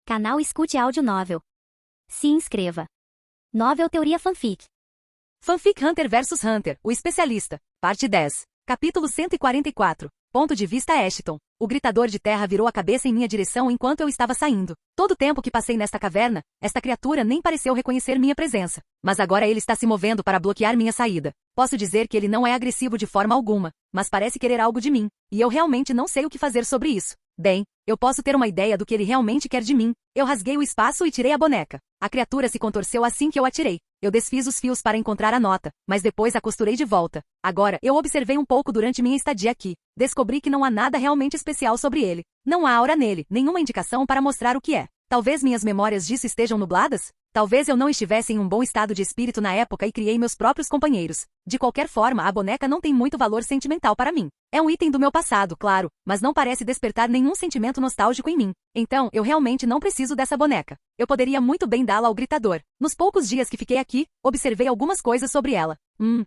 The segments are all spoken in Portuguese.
Canal Escute Áudio Novel. Se inscreva. Novel Teoria Fanfic. Fanfic Hunter vs Hunter, o especialista. Parte 10. Capítulo 144. Ponto de vista Ashton. O gritador de terra virou a cabeça em minha direção enquanto eu estava saindo. Todo o tempo que passei nesta caverna, esta criatura nem pareceu reconhecer minha presença. Mas agora ele está se movendo para bloquear minha saída. Posso dizer que ele não é agressivo de forma alguma, mas parece querer algo de mim, e eu realmente não sei o que fazer sobre isso. Bem, eu posso ter uma ideia do que ele realmente quer de mim. Eu rasguei o espaço e tirei a boneca. A criatura se contorceu assim que eu atirei. Eu desfiz os fios para encontrar a nota, mas depois a costurei de volta. Agora, eu observei um pouco durante minha estadia aqui. Descobri que não há nada realmente especial sobre ele. Não há aura nele, nenhuma indicação para mostrar o que é. Talvez minhas memórias disso estejam nubladas? Talvez eu não estivesse em um bom estado de espírito na época e criei meus próprios companheiros. De qualquer forma, a boneca não tem muito valor sentimental para mim. É um item do meu passado, claro, mas não parece despertar nenhum sentimento nostálgico em mim. Então, eu realmente não preciso dessa boneca. Eu poderia muito bem dá-la ao gritador. Nos poucos dias que fiquei aqui, observei algumas coisas sobre ela.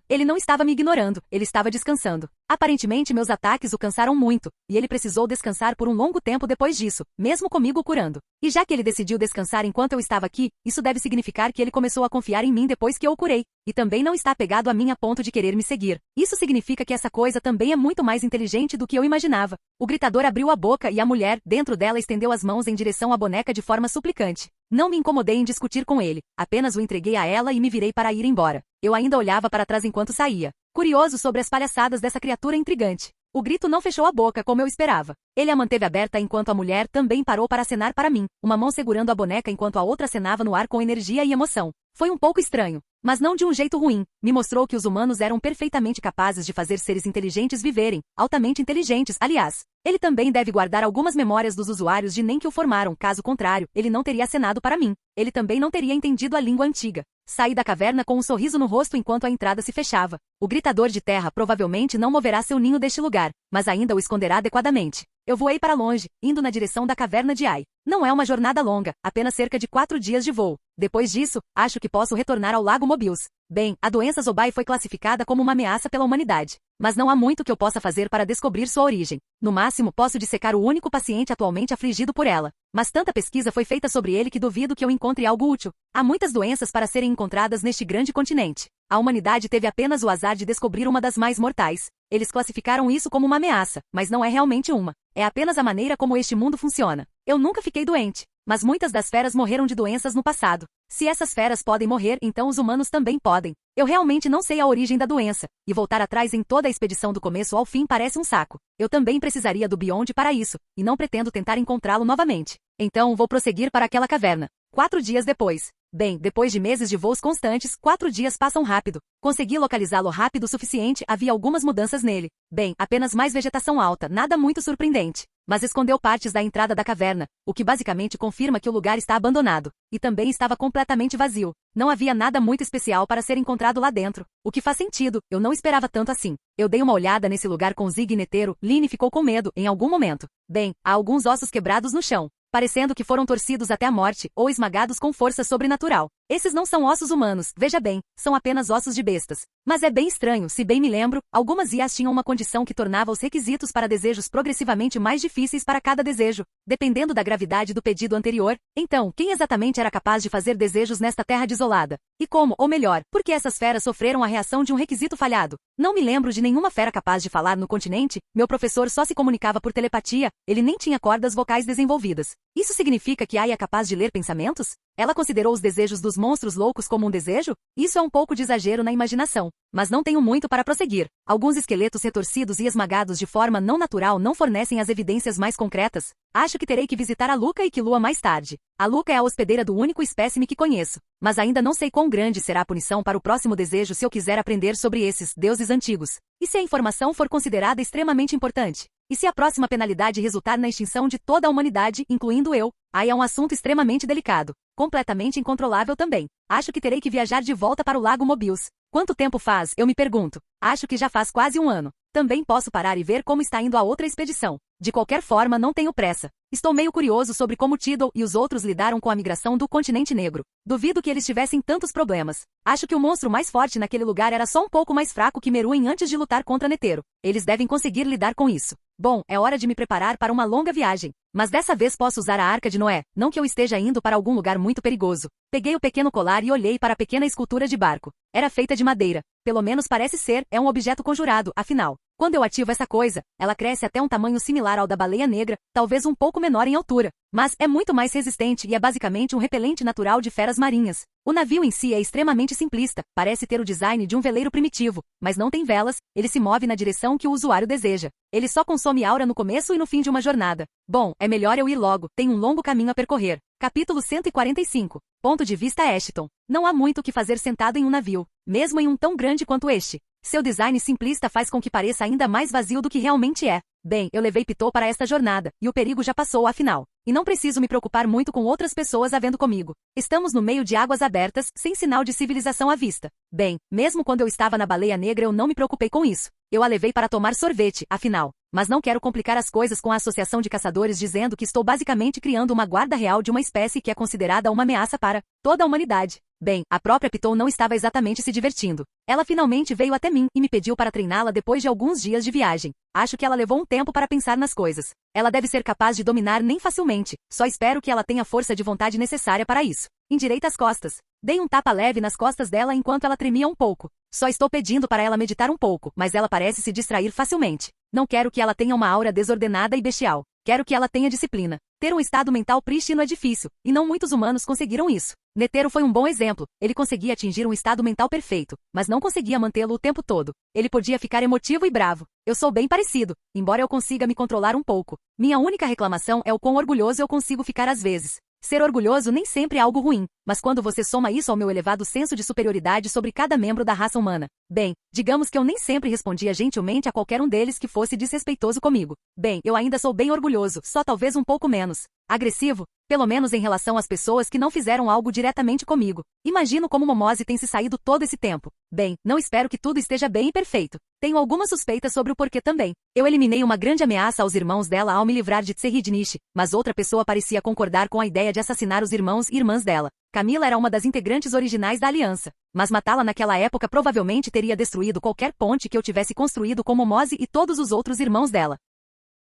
Ele não estava me ignorando, ele estava descansando. Aparentemente meus ataques o cansaram muito, e ele precisou descansar por um longo tempo depois disso, mesmo comigo curando. E já que ele decidiu descansar enquanto eu estava aqui, isso deve significar que ele começou a confiar em mim depois que eu o curei. E também não está apegado a mim a ponto de querer me seguir. Isso significa que essa coisa também é muito mais inteligente do que eu imaginava. O gritador abriu a boca e a mulher, dentro dela, estendeu as mãos em direção à boneca de forma suplicante. Não me incomodei em discutir com ele, apenas o entreguei a ela e me virei para ir embora. Eu ainda olhava para trás enquanto saía, curioso sobre as palhaçadas dessa criatura intrigante. O grito não fechou a boca como eu esperava. Ele a manteve aberta enquanto a mulher também parou para acenar para mim, uma mão segurando a boneca enquanto a outra acenava no ar com energia e emoção. Foi um pouco estranho, mas não de um jeito ruim. Me mostrou que os humanos eram perfeitamente capazes de fazer seres inteligentes viverem, altamente inteligentes, aliás. Ele também deve guardar algumas memórias dos usuários de nem que o formaram, caso contrário, ele não teria acenado para mim. Ele também não teria entendido a língua antiga. Saí da caverna com um sorriso no rosto enquanto a entrada se fechava. O gritador de terra provavelmente não moverá seu ninho deste lugar, mas ainda o esconderá adequadamente. Eu voei para longe, indo na direção da caverna de Ai. Não é uma jornada longa, apenas cerca de 4 dias de voo. Depois disso, acho que posso retornar ao Lago Mobius. Bem, a doença Zobai foi classificada como uma ameaça pela humanidade. Mas não há muito que eu possa fazer para descobrir sua origem. No máximo, posso dissecar o único paciente atualmente afligido por ela. Mas tanta pesquisa foi feita sobre ele que duvido que eu encontre algo útil. Há muitas doenças para serem encontradas neste grande continente. A humanidade teve apenas o azar de descobrir uma das mais mortais. Eles classificaram isso como uma ameaça, mas não é realmente uma. É apenas a maneira como este mundo funciona. Eu nunca fiquei doente, mas muitas das feras morreram de doenças no passado. Se essas feras podem morrer, então os humanos também podem. Eu realmente não sei a origem da doença, e voltar atrás em toda a expedição do começo ao fim parece um saco. Eu também precisaria do Beyond para isso, e não pretendo tentar encontrá-lo novamente. Então vou prosseguir para aquela caverna. 4 dias depois. Bem, depois de meses de voos constantes, 4 dias passam rápido. Consegui localizá-lo rápido o suficiente, havia algumas mudanças nele. Bem, apenas mais vegetação alta, nada muito surpreendente. Mas escondeu partes da entrada da caverna, o que basicamente confirma que o lugar está abandonado. E também estava completamente vazio. Não havia nada muito especial para ser encontrado lá dentro. O que faz sentido, eu não esperava tanto assim. Eu dei uma olhada nesse lugar com Zig Neteiro, Line ficou com medo, em algum momento. Bem, há alguns ossos quebrados no chão, parecendo que foram torcidos até a morte, ou esmagados com força sobrenatural. Esses não são ossos humanos, veja bem, são apenas ossos de bestas. Mas é bem estranho, se bem me lembro, algumas IAs tinham uma condição que tornava os requisitos para desejos progressivamente mais difíceis para cada desejo, dependendo da gravidade do pedido anterior. Então, quem exatamente era capaz de fazer desejos nesta terra desolada? E como, ou melhor, por que essas feras sofreram a reação de um requisito falhado? Não me lembro de nenhuma fera capaz de falar no continente, meu professor só se comunicava por telepatia, ele nem tinha cordas vocais desenvolvidas. Isso significa que Ai é capaz de ler pensamentos? Ela considerou os desejos dos monstros loucos como um desejo? Isso é um pouco de exagero na imaginação. Mas não tenho muito para prosseguir. Alguns esqueletos retorcidos e esmagados de forma não natural não fornecem as evidências mais concretas. Acho que terei que visitar a Luca e Killua mais tarde. A Luca é a hospedeira do único espécime que conheço. Mas ainda não sei quão grande será a punição para o próximo desejo se eu quiser aprender sobre esses deuses antigos. E se a informação for considerada extremamente importante? E se a próxima penalidade resultar na extinção de toda a humanidade, incluindo eu? Aí é um assunto extremamente delicado. Completamente incontrolável também. Acho que terei que viajar de volta para o Lago Mobius. Quanto tempo faz, eu me pergunto. Acho que já faz quase 1 ano. Também posso parar e ver como está indo a outra expedição. De qualquer forma, não tenho pressa. Estou meio curioso sobre como Tidal e os outros lidaram com a migração do continente negro. Duvido que eles tivessem tantos problemas. Acho que o monstro mais forte naquele lugar era só um pouco mais fraco que Meruem antes de lutar contra Netero. Eles devem conseguir lidar com isso. Bom, é hora de me preparar para uma longa viagem. Mas dessa vez posso usar a Arca de Noé, não que eu esteja indo para algum lugar muito perigoso. Peguei o pequeno colar e olhei para a pequena escultura de barco. Era feita de madeira. Pelo menos parece ser, é um objeto conjurado, afinal. Quando eu ativo essa coisa, ela cresce até um tamanho similar ao da baleia negra, talvez um pouco menor em altura. Mas é muito mais resistente e é basicamente um repelente natural de feras marinhas. O navio em si é extremamente simplista, parece ter o design de um veleiro primitivo, mas não tem velas, ele se move na direção que o usuário deseja. Ele só consome aura no começo e no fim de uma jornada. Bom, é melhor eu ir logo, tem um longo caminho a percorrer. Capítulo 145. Ponto de vista Ashton. Não há muito o que fazer sentado em um navio, mesmo em um tão grande quanto este. Seu design simplista faz com que pareça ainda mais vazio do que realmente é. Bem, eu levei Pitou para esta jornada, e o perigo já passou afinal. E não preciso me preocupar muito com outras pessoas havendo comigo. Estamos no meio de águas abertas, sem sinal de civilização à vista. Bem, mesmo quando eu estava na Baleia Negra eu não me preocupei com isso. Eu a levei para tomar sorvete, afinal. Mas não quero complicar as coisas com a associação de caçadores dizendo que estou basicamente criando uma guarda real de uma espécie que é considerada uma ameaça para toda a humanidade. Bem, a própria Pitou não estava exatamente se divertindo. Ela finalmente veio até mim e me pediu para treiná-la depois de alguns dias de viagem. Acho que ela levou um tempo para pensar nas coisas. Ela deve ser capaz de dominar nem facilmente, só espero que ela tenha a força de vontade necessária para isso. Endireita as costas. Dei um tapa leve nas costas dela enquanto ela tremia um pouco. Só estou pedindo para ela meditar um pouco, mas ela parece se distrair facilmente. Não quero que ela tenha uma aura desordenada e bestial. Quero que ela tenha disciplina. Ter um estado mental prístino é difícil, e não muitos humanos conseguiram isso. Netero foi um bom exemplo. Ele conseguia atingir um estado mental perfeito, mas não conseguia mantê-lo o tempo todo. Ele podia ficar emotivo e bravo. Eu sou bem parecido, embora eu consiga me controlar um pouco. Minha única reclamação é o quão orgulhoso eu consigo ficar às vezes. Ser orgulhoso nem sempre é algo ruim, mas quando você soma isso ao meu elevado senso de superioridade sobre cada membro da raça humana. Bem, digamos que eu nem sempre respondia gentilmente a qualquer um deles que fosse desrespeitoso comigo. Bem, eu ainda sou bem orgulhoso, só talvez um pouco menos. Agressivo? Pelo menos em relação às pessoas que não fizeram algo diretamente comigo. Imagino como Momose tem se saído todo esse tempo. Bem, não espero que tudo esteja bem e perfeito. Tenho algumas suspeitas sobre o porquê também. Eu eliminei uma grande ameaça aos irmãos dela ao me livrar de Tserridnish, mas outra pessoa parecia concordar com a ideia de assassinar os irmãos e irmãs dela. Camila era uma das integrantes originais da aliança, mas matá-la naquela época provavelmente teria destruído qualquer ponte que eu tivesse construído com Momose e todos os outros irmãos dela.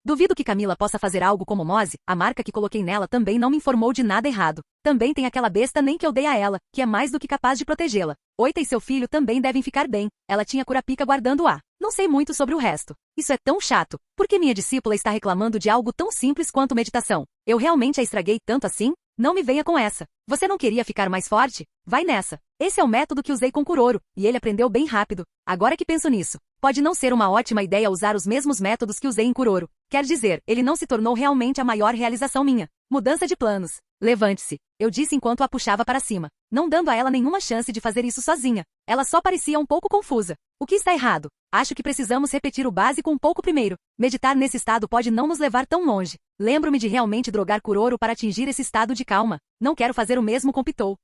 Duvido que Camila possa fazer algo como Momose, a marca que coloquei nela também não me informou de nada errado. Também tem aquela besta nem que eu dei a ela, que é mais do que capaz de protegê-la. Oita e seu filho também devem ficar bem, ela tinha Curapica guardando-a. Não sei muito sobre o resto. Isso é tão chato. Por que minha discípula está reclamando de algo tão simples quanto meditação? Eu realmente a estraguei tanto assim? Não me venha com essa. Você não queria ficar mais forte? Vai nessa. Esse é o método que usei com Kuroro, e ele aprendeu bem rápido. Agora que penso nisso, pode não ser uma ótima ideia usar os mesmos métodos que usei em Kuroro. Quer dizer, ele não se tornou realmente a maior realização minha. Mudança de planos. Levante-se, eu disse enquanto a puxava para cima, não dando a ela nenhuma chance de fazer isso sozinha. Ela só parecia um pouco confusa. O que está errado? Acho que precisamos repetir o básico um pouco primeiro. Meditar nesse estado pode não nos levar tão longe. Lembro-me de realmente drogar Kuroro para atingir esse estado de calma. Não quero fazer o mesmo com Pitou.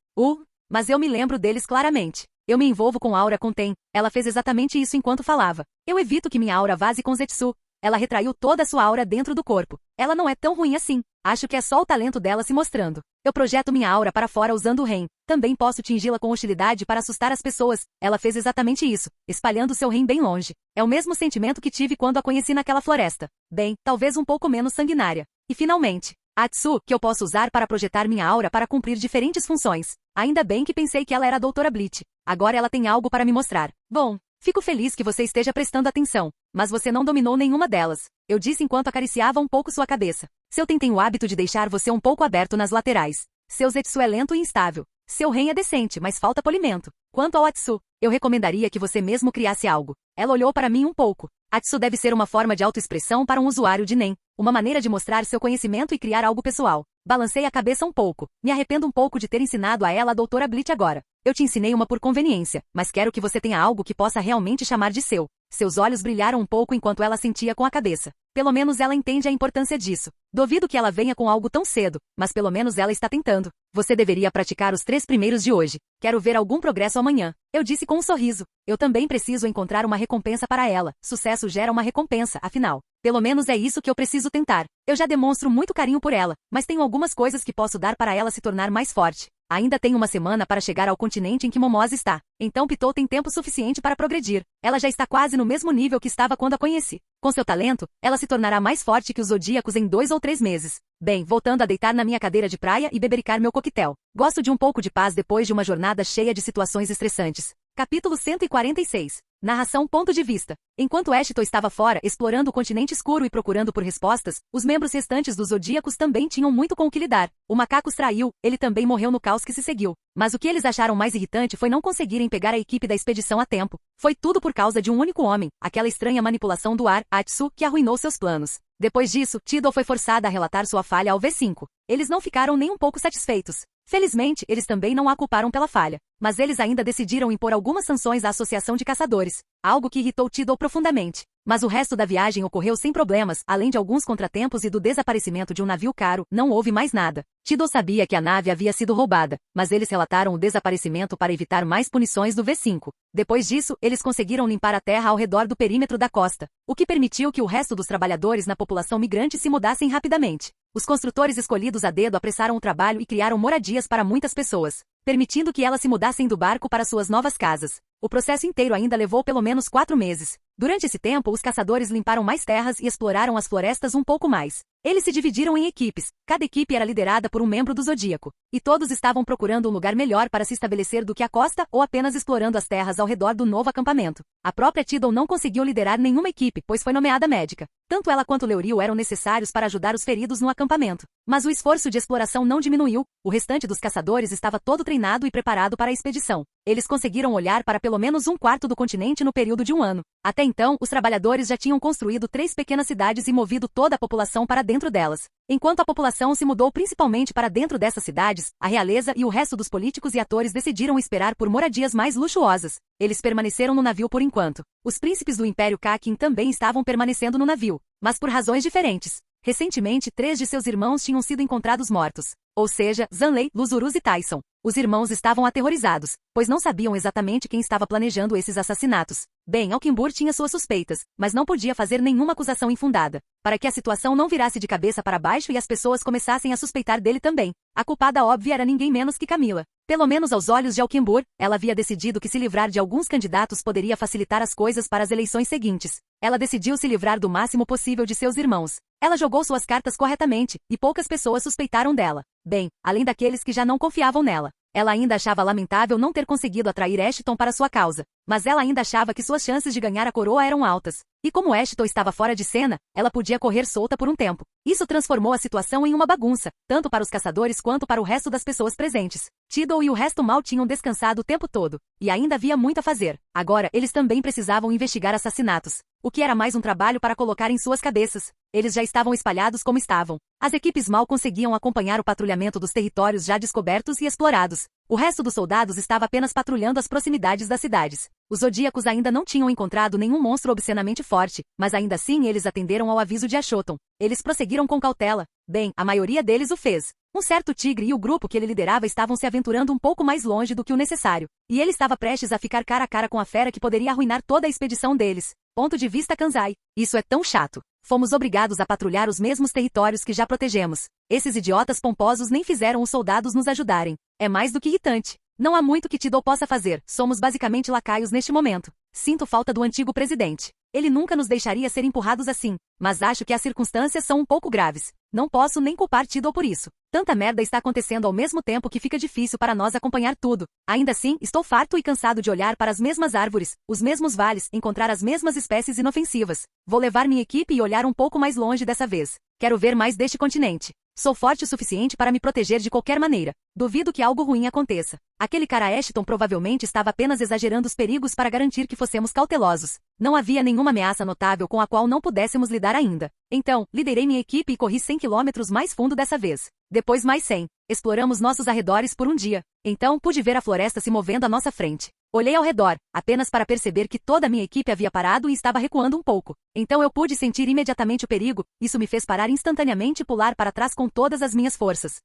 Mas eu me lembro deles claramente. Eu me envolvo com Aura com Ten. Ela fez exatamente isso enquanto falava. Eu evito que minha aura vaze com Zetsu. Ela retraiu toda a sua aura dentro do corpo. Ela não é tão ruim assim. Acho que é só o talento dela se mostrando. Eu projeto minha aura para fora usando o Ren. Também posso tingi-la com hostilidade para assustar as pessoas. Ela fez exatamente isso, espalhando seu Ren bem longe. É o mesmo sentimento que tive quando a conheci naquela floresta. Bem, talvez um pouco menos sanguinária. E finalmente, a Tsu, que eu posso usar para projetar minha aura para cumprir diferentes funções. Ainda bem que pensei que ela era a Doutora Bleach. Agora ela tem algo para me mostrar. Bom, fico feliz que você esteja prestando atenção, mas você não dominou nenhuma delas. Eu disse enquanto acariciava um pouco sua cabeça. Seu Ten tem o hábito de deixar você um pouco aberto nas laterais. Seu Zetsu é lento e instável. Seu Ren é decente, mas falta polimento. Quanto ao Atsu, eu recomendaria que você mesmo criasse algo. Ela olhou para mim um pouco. Atsu deve ser uma forma de autoexpressão para um usuário de Nen. Uma maneira de mostrar seu conhecimento e criar algo pessoal. Balancei a cabeça um pouco. Me arrependo um pouco de ter ensinado a ela a Doutora Bleach agora. Eu te ensinei uma por conveniência, mas quero que você tenha algo que possa realmente chamar de seu. Seus olhos brilharam um pouco enquanto ela sentia com a cabeça. Pelo menos ela entende a importância disso. Duvido que ela venha com algo tão cedo, mas pelo menos ela está tentando. Você deveria praticar os 3 primeiros de hoje. Quero ver algum progresso amanhã. Eu disse com um sorriso. Eu também preciso encontrar uma recompensa para ela. Sucesso gera uma recompensa, afinal. Pelo menos é isso que eu preciso tentar. Eu já demonstro muito carinho por ela, mas tenho algumas coisas que posso dar para ela se tornar mais forte. Ainda tem uma semana para chegar ao continente em que Momosa está. Então Pitou tem tempo suficiente para progredir. Ela já está quase no mesmo nível que estava quando a conheci. Com seu talento, ela se tornará mais forte que os zodíacos em 2 ou 3 meses. Bem, voltando a deitar na minha cadeira de praia e bebericar meu coquetel. Gosto de um pouco de paz depois de uma jornada cheia de situações estressantes. Capítulo 146. Narração ponto de vista. Enquanto Ashton estava fora, explorando o continente escuro e procurando por respostas, os membros restantes dos Zodíacos também tinham muito com o que lidar. O macaco os traiu, ele também morreu no caos que se seguiu. Mas o que eles acharam mais irritante foi não conseguirem pegar a equipe da expedição a tempo. Foi tudo por causa de um único homem, aquela estranha manipulação do ar, Atsu, que arruinou seus planos. Depois disso, Tidal foi forçada a relatar sua falha ao V5. Eles não ficaram nem um pouco satisfeitos. Felizmente, eles também não a culparam pela falha, mas eles ainda decidiram impor algumas sanções à Associação de Caçadores, algo que irritou Tidal profundamente. Mas o resto da viagem ocorreu sem problemas, além de alguns contratempos e do desaparecimento de um navio caro, não houve mais nada. Tidal sabia que a nave havia sido roubada, mas eles relataram o desaparecimento para evitar mais punições do V5. Depois disso, eles conseguiram limpar a terra ao redor do perímetro da costa, o que permitiu que o resto dos trabalhadores na população migrante se mudassem rapidamente. Os construtores escolhidos a dedo apressaram o trabalho e criaram moradias para muitas pessoas, permitindo que elas se mudassem do barco para suas novas casas. O processo inteiro ainda levou pelo menos 4 meses. Durante esse tempo, os caçadores limparam mais terras e exploraram as florestas um pouco mais. Eles se dividiram em equipes. Cada equipe era liderada por um membro do Zodíaco. E todos estavam procurando um lugar melhor para se estabelecer do que a costa ou apenas explorando as terras ao redor do novo acampamento. A própria Tidal não conseguiu liderar nenhuma equipe, pois foi nomeada médica. Tanto ela quanto Leoriel eram necessários para ajudar os feridos no acampamento. Mas o esforço de exploração não diminuiu. O restante dos caçadores estava todo treinado e preparado para a expedição. Eles conseguiram olhar para pelo menos um quarto do continente no período de um ano. Até então, os trabalhadores já tinham construído 3 pequenas cidades e movido toda a população para dentro delas. Enquanto a população se mudou principalmente para dentro dessas cidades, a realeza e o resto dos políticos e atores decidiram esperar por moradias mais luxuosas. Eles permaneceram no navio por enquanto. Os príncipes do Império Kakin também estavam permanecendo no navio, mas por razões diferentes. Recentemente, 3 de seus irmãos tinham sido encontrados mortos. Ou seja, Zanlei, Luzurus e Tyson. Os irmãos estavam aterrorizados, pois não sabiam exatamente quem estava planejando esses assassinatos. Bem, Alkimbur tinha suas suspeitas, mas não podia fazer nenhuma acusação infundada, para que a situação não virasse de cabeça para baixo e as pessoas começassem a suspeitar dele também. A culpada óbvia era ninguém menos que Camila. Pelo menos aos olhos de Alkimbur, ela havia decidido que se livrar de alguns candidatos poderia facilitar as coisas para as eleições seguintes. Ela decidiu se livrar do máximo possível de seus irmãos. Ela jogou suas cartas corretamente, e poucas pessoas suspeitaram dela. Bem, além daqueles que já não confiavam nela. Ela ainda achava lamentável não ter conseguido atrair Ashton para sua causa, mas ela ainda achava que suas chances de ganhar a coroa eram altas. E como Ashton estava fora de cena, ela podia correr solta por um tempo. Isso transformou a situação em uma bagunça, tanto para os caçadores quanto para o resto das pessoas presentes. Tidal e o resto mal tinham descansado o tempo todo, e ainda havia muito a fazer. Agora, eles também precisavam investigar assassinatos, o que era mais um trabalho para colocar em suas cabeças. Eles já estavam espalhados como estavam. As equipes mal conseguiam acompanhar o patrulhamento dos territórios já descobertos e explorados. O resto dos soldados estava apenas patrulhando as proximidades das cidades. Os Zodíacos ainda não tinham encontrado nenhum monstro obscenamente forte, mas ainda assim eles atenderam ao aviso de Ashoton. Eles prosseguiram com cautela. Bem, a maioria deles o fez. Um certo tigre e o grupo que ele liderava estavam se aventurando um pouco mais longe do que o necessário. E ele estava prestes a ficar cara a cara com a fera que poderia arruinar toda a expedição deles. Ponto de vista Kanzai. Isso é tão chato. Fomos obrigados a patrulhar os mesmos territórios que já protegemos. Esses idiotas pomposos nem fizeram os soldados nos ajudarem. É mais do que irritante. Não há muito que Tidal possa fazer. Somos basicamente lacaios neste momento. Sinto falta do antigo presidente. Ele nunca nos deixaria ser empurrados assim. Mas acho que as circunstâncias são um pouco graves. Não posso nem culpar Tidal por isso. Tanta merda está acontecendo ao mesmo tempo que fica difícil para nós acompanhar tudo. Ainda assim, estou farto e cansado de olhar para as mesmas árvores, os mesmos vales, encontrar as mesmas espécies inofensivas. Vou levar minha equipe e olhar um pouco mais longe dessa vez. Quero ver mais deste continente. Sou forte o suficiente para me proteger de qualquer maneira. Duvido que algo ruim aconteça. Aquele cara Ashton provavelmente estava apenas exagerando os perigos para garantir que fossemos cautelosos. Não havia nenhuma ameaça notável com a qual não pudéssemos lidar ainda. Então, liderei minha equipe e corri 100 quilômetros mais fundo dessa vez. Depois mais 100. Exploramos nossos arredores por um dia. Então, pude ver a floresta se movendo à nossa frente. Olhei ao redor, apenas para perceber que toda a minha equipe havia parado e estava recuando um pouco. Então eu pude sentir imediatamente o perigo, isso me fez parar instantaneamente e pular para trás com todas as minhas forças.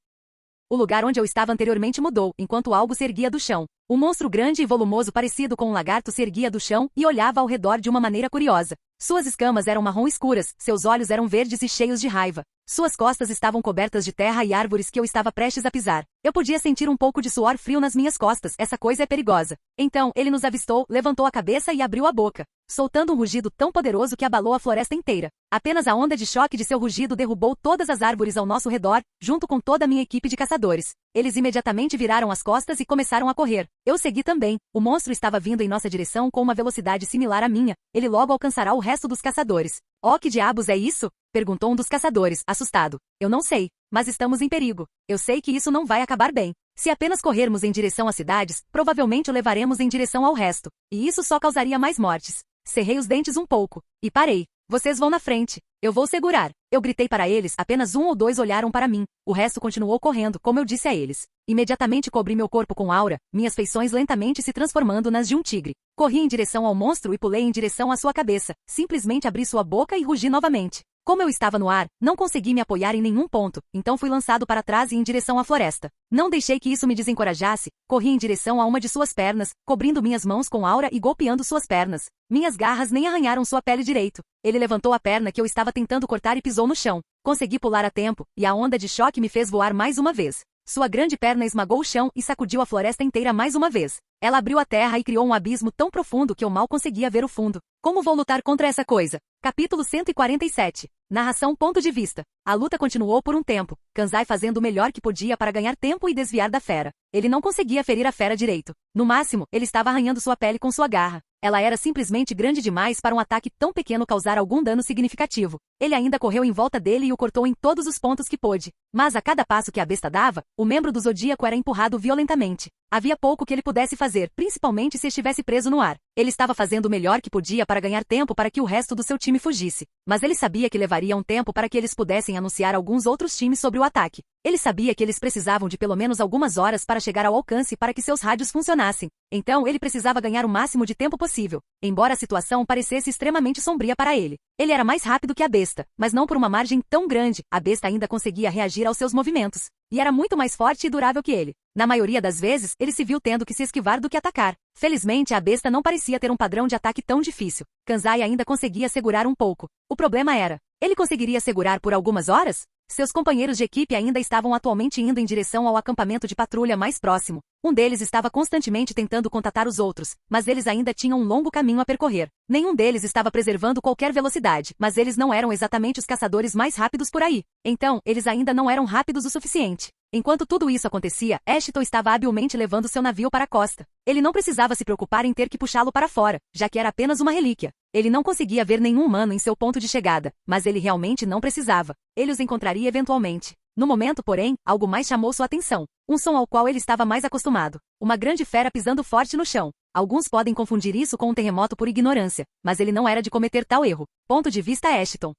O lugar onde eu estava anteriormente mudou, enquanto algo se erguia do chão. Um monstro grande e volumoso parecido com um lagarto se erguia do chão e olhava ao redor de uma maneira curiosa. Suas escamas eram marrom escuras, seus olhos eram verdes e cheios de raiva. Suas costas estavam cobertas de terra e árvores que eu estava prestes a pisar. Eu podia sentir um pouco de suor frio nas minhas costas, essa coisa é perigosa. Então, ele nos avistou, levantou a cabeça e abriu a boca, soltando um rugido tão poderoso que abalou a floresta inteira. Apenas a onda de choque de seu rugido derrubou todas as árvores ao nosso redor, junto com toda a minha equipe de caçadores. Eles imediatamente viraram as costas e começaram a correr. Eu segui também. O monstro estava vindo em nossa direção com uma velocidade similar à minha. Ele logo alcançará o resto dos caçadores. Oh, que diabos é isso? Perguntou um dos caçadores, assustado. Eu não sei, mas estamos em perigo. Eu sei que isso não vai acabar bem. Se apenas corrermos em direção às cidades, provavelmente o levaremos em direção ao resto. E isso só causaria mais mortes. Cerrei os dentes um pouco. E parei. Vocês vão na frente. Eu vou segurar. Eu gritei para eles, apenas um ou dois olharam para mim. O resto continuou correndo, como eu disse a eles. Imediatamente cobri meu corpo com aura, minhas feições lentamente se transformando nas de um tigre. Corri em direção ao monstro e pulei em direção à sua cabeça. Simplesmente abri sua boca e rugi novamente. Como eu estava no ar, não consegui me apoiar em nenhum ponto, então fui lançado para trás e em direção à floresta. Não deixei que isso me desencorajasse, corri em direção a uma de suas pernas, cobrindo minhas mãos com aura e golpeando suas pernas. Minhas garras nem arranharam sua pele direito. Ele levantou a perna que eu estava tentando cortar e pisou no chão. Consegui pular a tempo, e a onda de choque me fez voar mais uma vez. Sua grande perna esmagou o chão e sacudiu a floresta inteira mais uma vez. Ela abriu a terra e criou um abismo tão profundo que eu mal conseguia ver o fundo. Como vou lutar contra essa coisa? Capítulo 147. Narração ponto de vista. A luta continuou por um tempo, Kanzai fazendo o melhor que podia para ganhar tempo e desviar da fera. Ele não conseguia ferir a fera direito. No máximo, ele estava arranhando sua pele com sua garra. Ela era simplesmente grande demais para um ataque tão pequeno causar algum dano significativo. Ele ainda correu em volta dele e o cortou em todos os pontos que pôde. Mas a cada passo que a besta dava, o membro do Zodíaco era empurrado violentamente. Havia pouco que ele pudesse fazer, principalmente se estivesse preso no ar. Ele estava fazendo o melhor que podia para ganhar tempo para que o resto do seu time fugisse. Mas ele sabia que levaria um tempo para que eles pudessem anunciar alguns outros times sobre o ataque. Ele sabia que eles precisavam de pelo menos algumas horas para chegar ao alcance para que seus rádios funcionassem. Então ele precisava ganhar o máximo de tempo possível, embora a situação parecesse extremamente sombria para ele. Ele era mais rápido que a besta, mas não por uma margem tão grande. A besta ainda conseguia reagir aos seus movimentos. E era muito mais forte e durável que ele. Na maioria das vezes, ele se viu tendo que se esquivar do que atacar. Felizmente, a besta não parecia ter um padrão de ataque tão difícil. Kanzai ainda conseguia segurar um pouco. O problema era, ele conseguiria segurar por algumas horas? Seus companheiros de equipe ainda estavam atualmente indo em direção ao acampamento de patrulha mais próximo. Um deles estava constantemente tentando contatar os outros, mas eles ainda tinham um longo caminho a percorrer. Nenhum deles estava preservando qualquer velocidade, mas eles não eram exatamente os caçadores mais rápidos por aí. Então, eles ainda não eram rápidos o suficiente. Enquanto tudo isso acontecia, Ashton estava habilmente levando seu navio para a costa. Ele não precisava se preocupar em ter que puxá-lo para fora, já que era apenas uma relíquia. Ele não conseguia ver nenhum humano em seu ponto de chegada, mas ele realmente não precisava. Ele os encontraria eventualmente. No momento, porém, algo mais chamou sua atenção. Um som ao qual ele estava mais acostumado. Uma grande fera pisando forte no chão. Alguns podem confundir isso com um terremoto por ignorância, mas ele não era de cometer tal erro. Ponto de vista Ashton.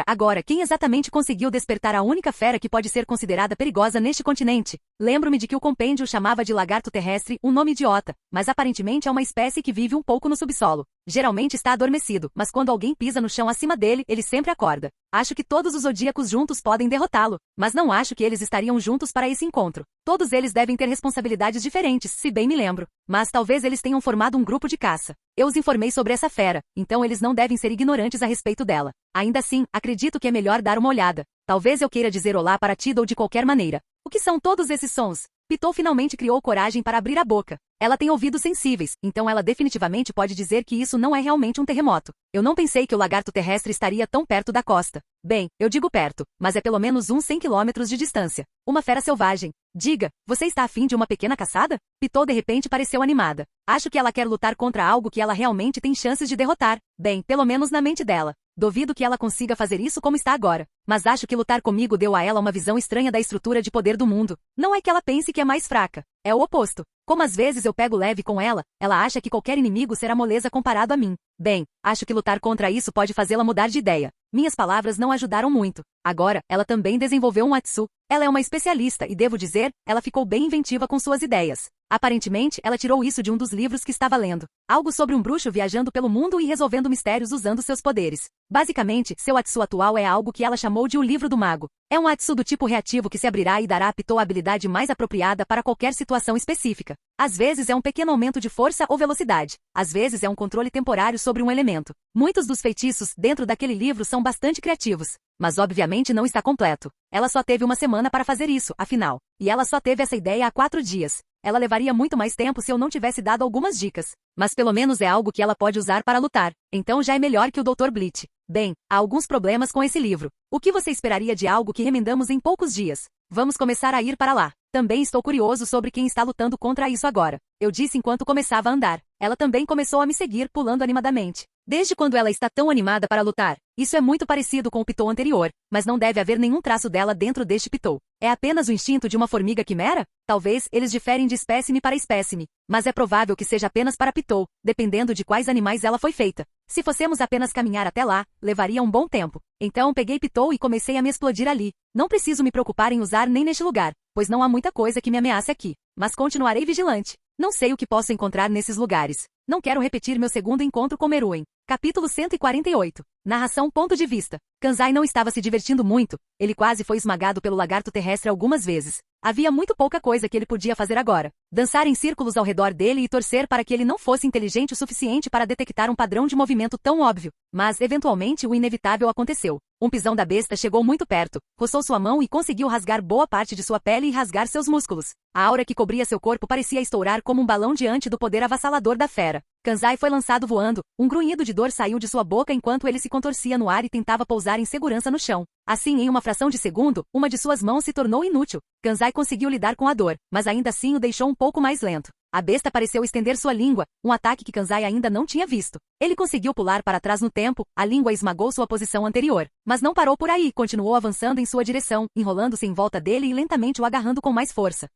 Agora, quem exatamente conseguiu despertar a única fera que pode ser considerada perigosa neste continente? Lembro-me de que o compêndio chamava de lagarto terrestre, um nome idiota, mas aparentemente é uma espécie que vive um pouco no subsolo. Geralmente está adormecido, mas quando alguém pisa no chão acima dele, ele sempre acorda. Acho que todos os zodíacos juntos podem derrotá-lo, mas não acho que eles estariam juntos para esse encontro. Todos eles devem ter responsabilidades diferentes, se bem me lembro. Mas talvez eles tenham formado um grupo de caça. Eu os informei sobre essa fera, então eles não devem ser ignorantes a respeito dela. Ainda assim, acredito que é melhor dar uma olhada. Talvez eu queira dizer olá para Tidal de qualquer maneira. O que são todos esses sons? Pitou finalmente criou coragem para abrir a boca. Ela tem ouvidos sensíveis, então ela definitivamente pode dizer que isso não é realmente um terremoto. Eu não pensei que o lagarto terrestre estaria tão perto da costa. Bem, eu digo perto, mas é pelo menos uns 100 quilômetros de distância. Uma fera selvagem. Diga, você está afim de uma pequena caçada? Pitou de repente pareceu animada. Acho que ela quer lutar contra algo que ela realmente tem chances de derrotar. Bem, pelo menos na mente dela. Duvido que ela consiga fazer isso como está agora. Mas acho que lutar comigo deu a ela uma visão estranha da estrutura de poder do mundo. Não é que ela pense que é mais fraca. É o oposto. Como às vezes eu pego leve com ela, ela acha que qualquer inimigo será moleza comparado a mim. Bem, acho que lutar contra isso pode fazê-la mudar de ideia. Minhas palavras não ajudaram muito. Agora, ela também desenvolveu um Atsu. Ela é uma especialista e, devo dizer, ela ficou bem inventiva com suas ideias. Aparentemente, ela tirou isso de um dos livros que estava lendo. Algo sobre um bruxo viajando pelo mundo e resolvendo mistérios usando seus poderes. Basicamente, seu Atsu atual é algo que ela chamou de o livro do mago. É um Atsu do tipo reativo que se abrirá e dará a Pitou a habilidade mais apropriada para qualquer situação específica. Às vezes é um pequeno aumento de força ou velocidade. Às vezes é um controle temporário sobre um elemento. Muitos dos feitiços dentro daquele livro são bastante criativos. Mas obviamente não está completo. Ela só teve uma semana para fazer isso, afinal. E ela só teve essa ideia há 4 dias. Ela levaria muito mais tempo se eu não tivesse dado algumas dicas. Mas pelo menos é algo que ela pode usar para lutar. Então já é melhor que o Dr. Bleach. Bem, há alguns problemas com esse livro. O que você esperaria de algo que remendamos em poucos dias? Vamos começar a ir para lá. Também estou curioso sobre quem está lutando contra isso agora. Eu disse enquanto começava a andar. Ela também começou a me seguir, pulando animadamente. Desde quando ela está tão animada para lutar? Isso é muito parecido com o Pitou anterior, mas não deve haver nenhum traço dela dentro deste Pitou. É apenas o instinto de uma formiga quimera? Talvez eles diferem de espécime para espécime, mas é provável que seja apenas para Pitou, dependendo de quais animais ela foi feita. Se fossemos apenas caminhar até lá, levaria um bom tempo. Então peguei Pitou e comecei a me explodir ali. Não preciso me preocupar em usar nem neste lugar, pois não há muita coisa que me ameace aqui. Mas continuarei vigilante. Não sei o que posso encontrar nesses lugares. Não quero repetir meu segundo encontro com Meruem. Capítulo 148. Narração ponto de vista. Kanzai não estava se divertindo muito. Ele quase foi esmagado pelo lagarto terrestre algumas vezes. Havia muito pouca coisa que ele podia fazer agora. Dançar em círculos ao redor dele e torcer para que ele não fosse inteligente o suficiente para detectar um padrão de movimento tão óbvio. Mas, eventualmente, o inevitável aconteceu. Um pisão da besta chegou muito perto, roçou sua mão e conseguiu rasgar boa parte de sua pele e rasgar seus músculos. A aura que cobria seu corpo parecia estourar como um balão diante do poder avassalador da fera. Kanzai foi lançado voando. Um grunhido de dor saiu de sua boca enquanto ele se contorcia no ar e tentava pousar em segurança no chão. Assim, em uma fração de segundo, uma de suas mãos se tornou inútil. Kanzai conseguiu lidar com a dor, mas ainda assim o deixou um pouco mais lento. A besta pareceu estender sua língua, um ataque que Kanzai ainda não tinha visto. Ele conseguiu pular para trás no tempo, a língua esmagou sua posição anterior. Mas não parou por aí e continuou avançando em sua direção, enrolando-se em volta dele e lentamente o agarrando com mais força.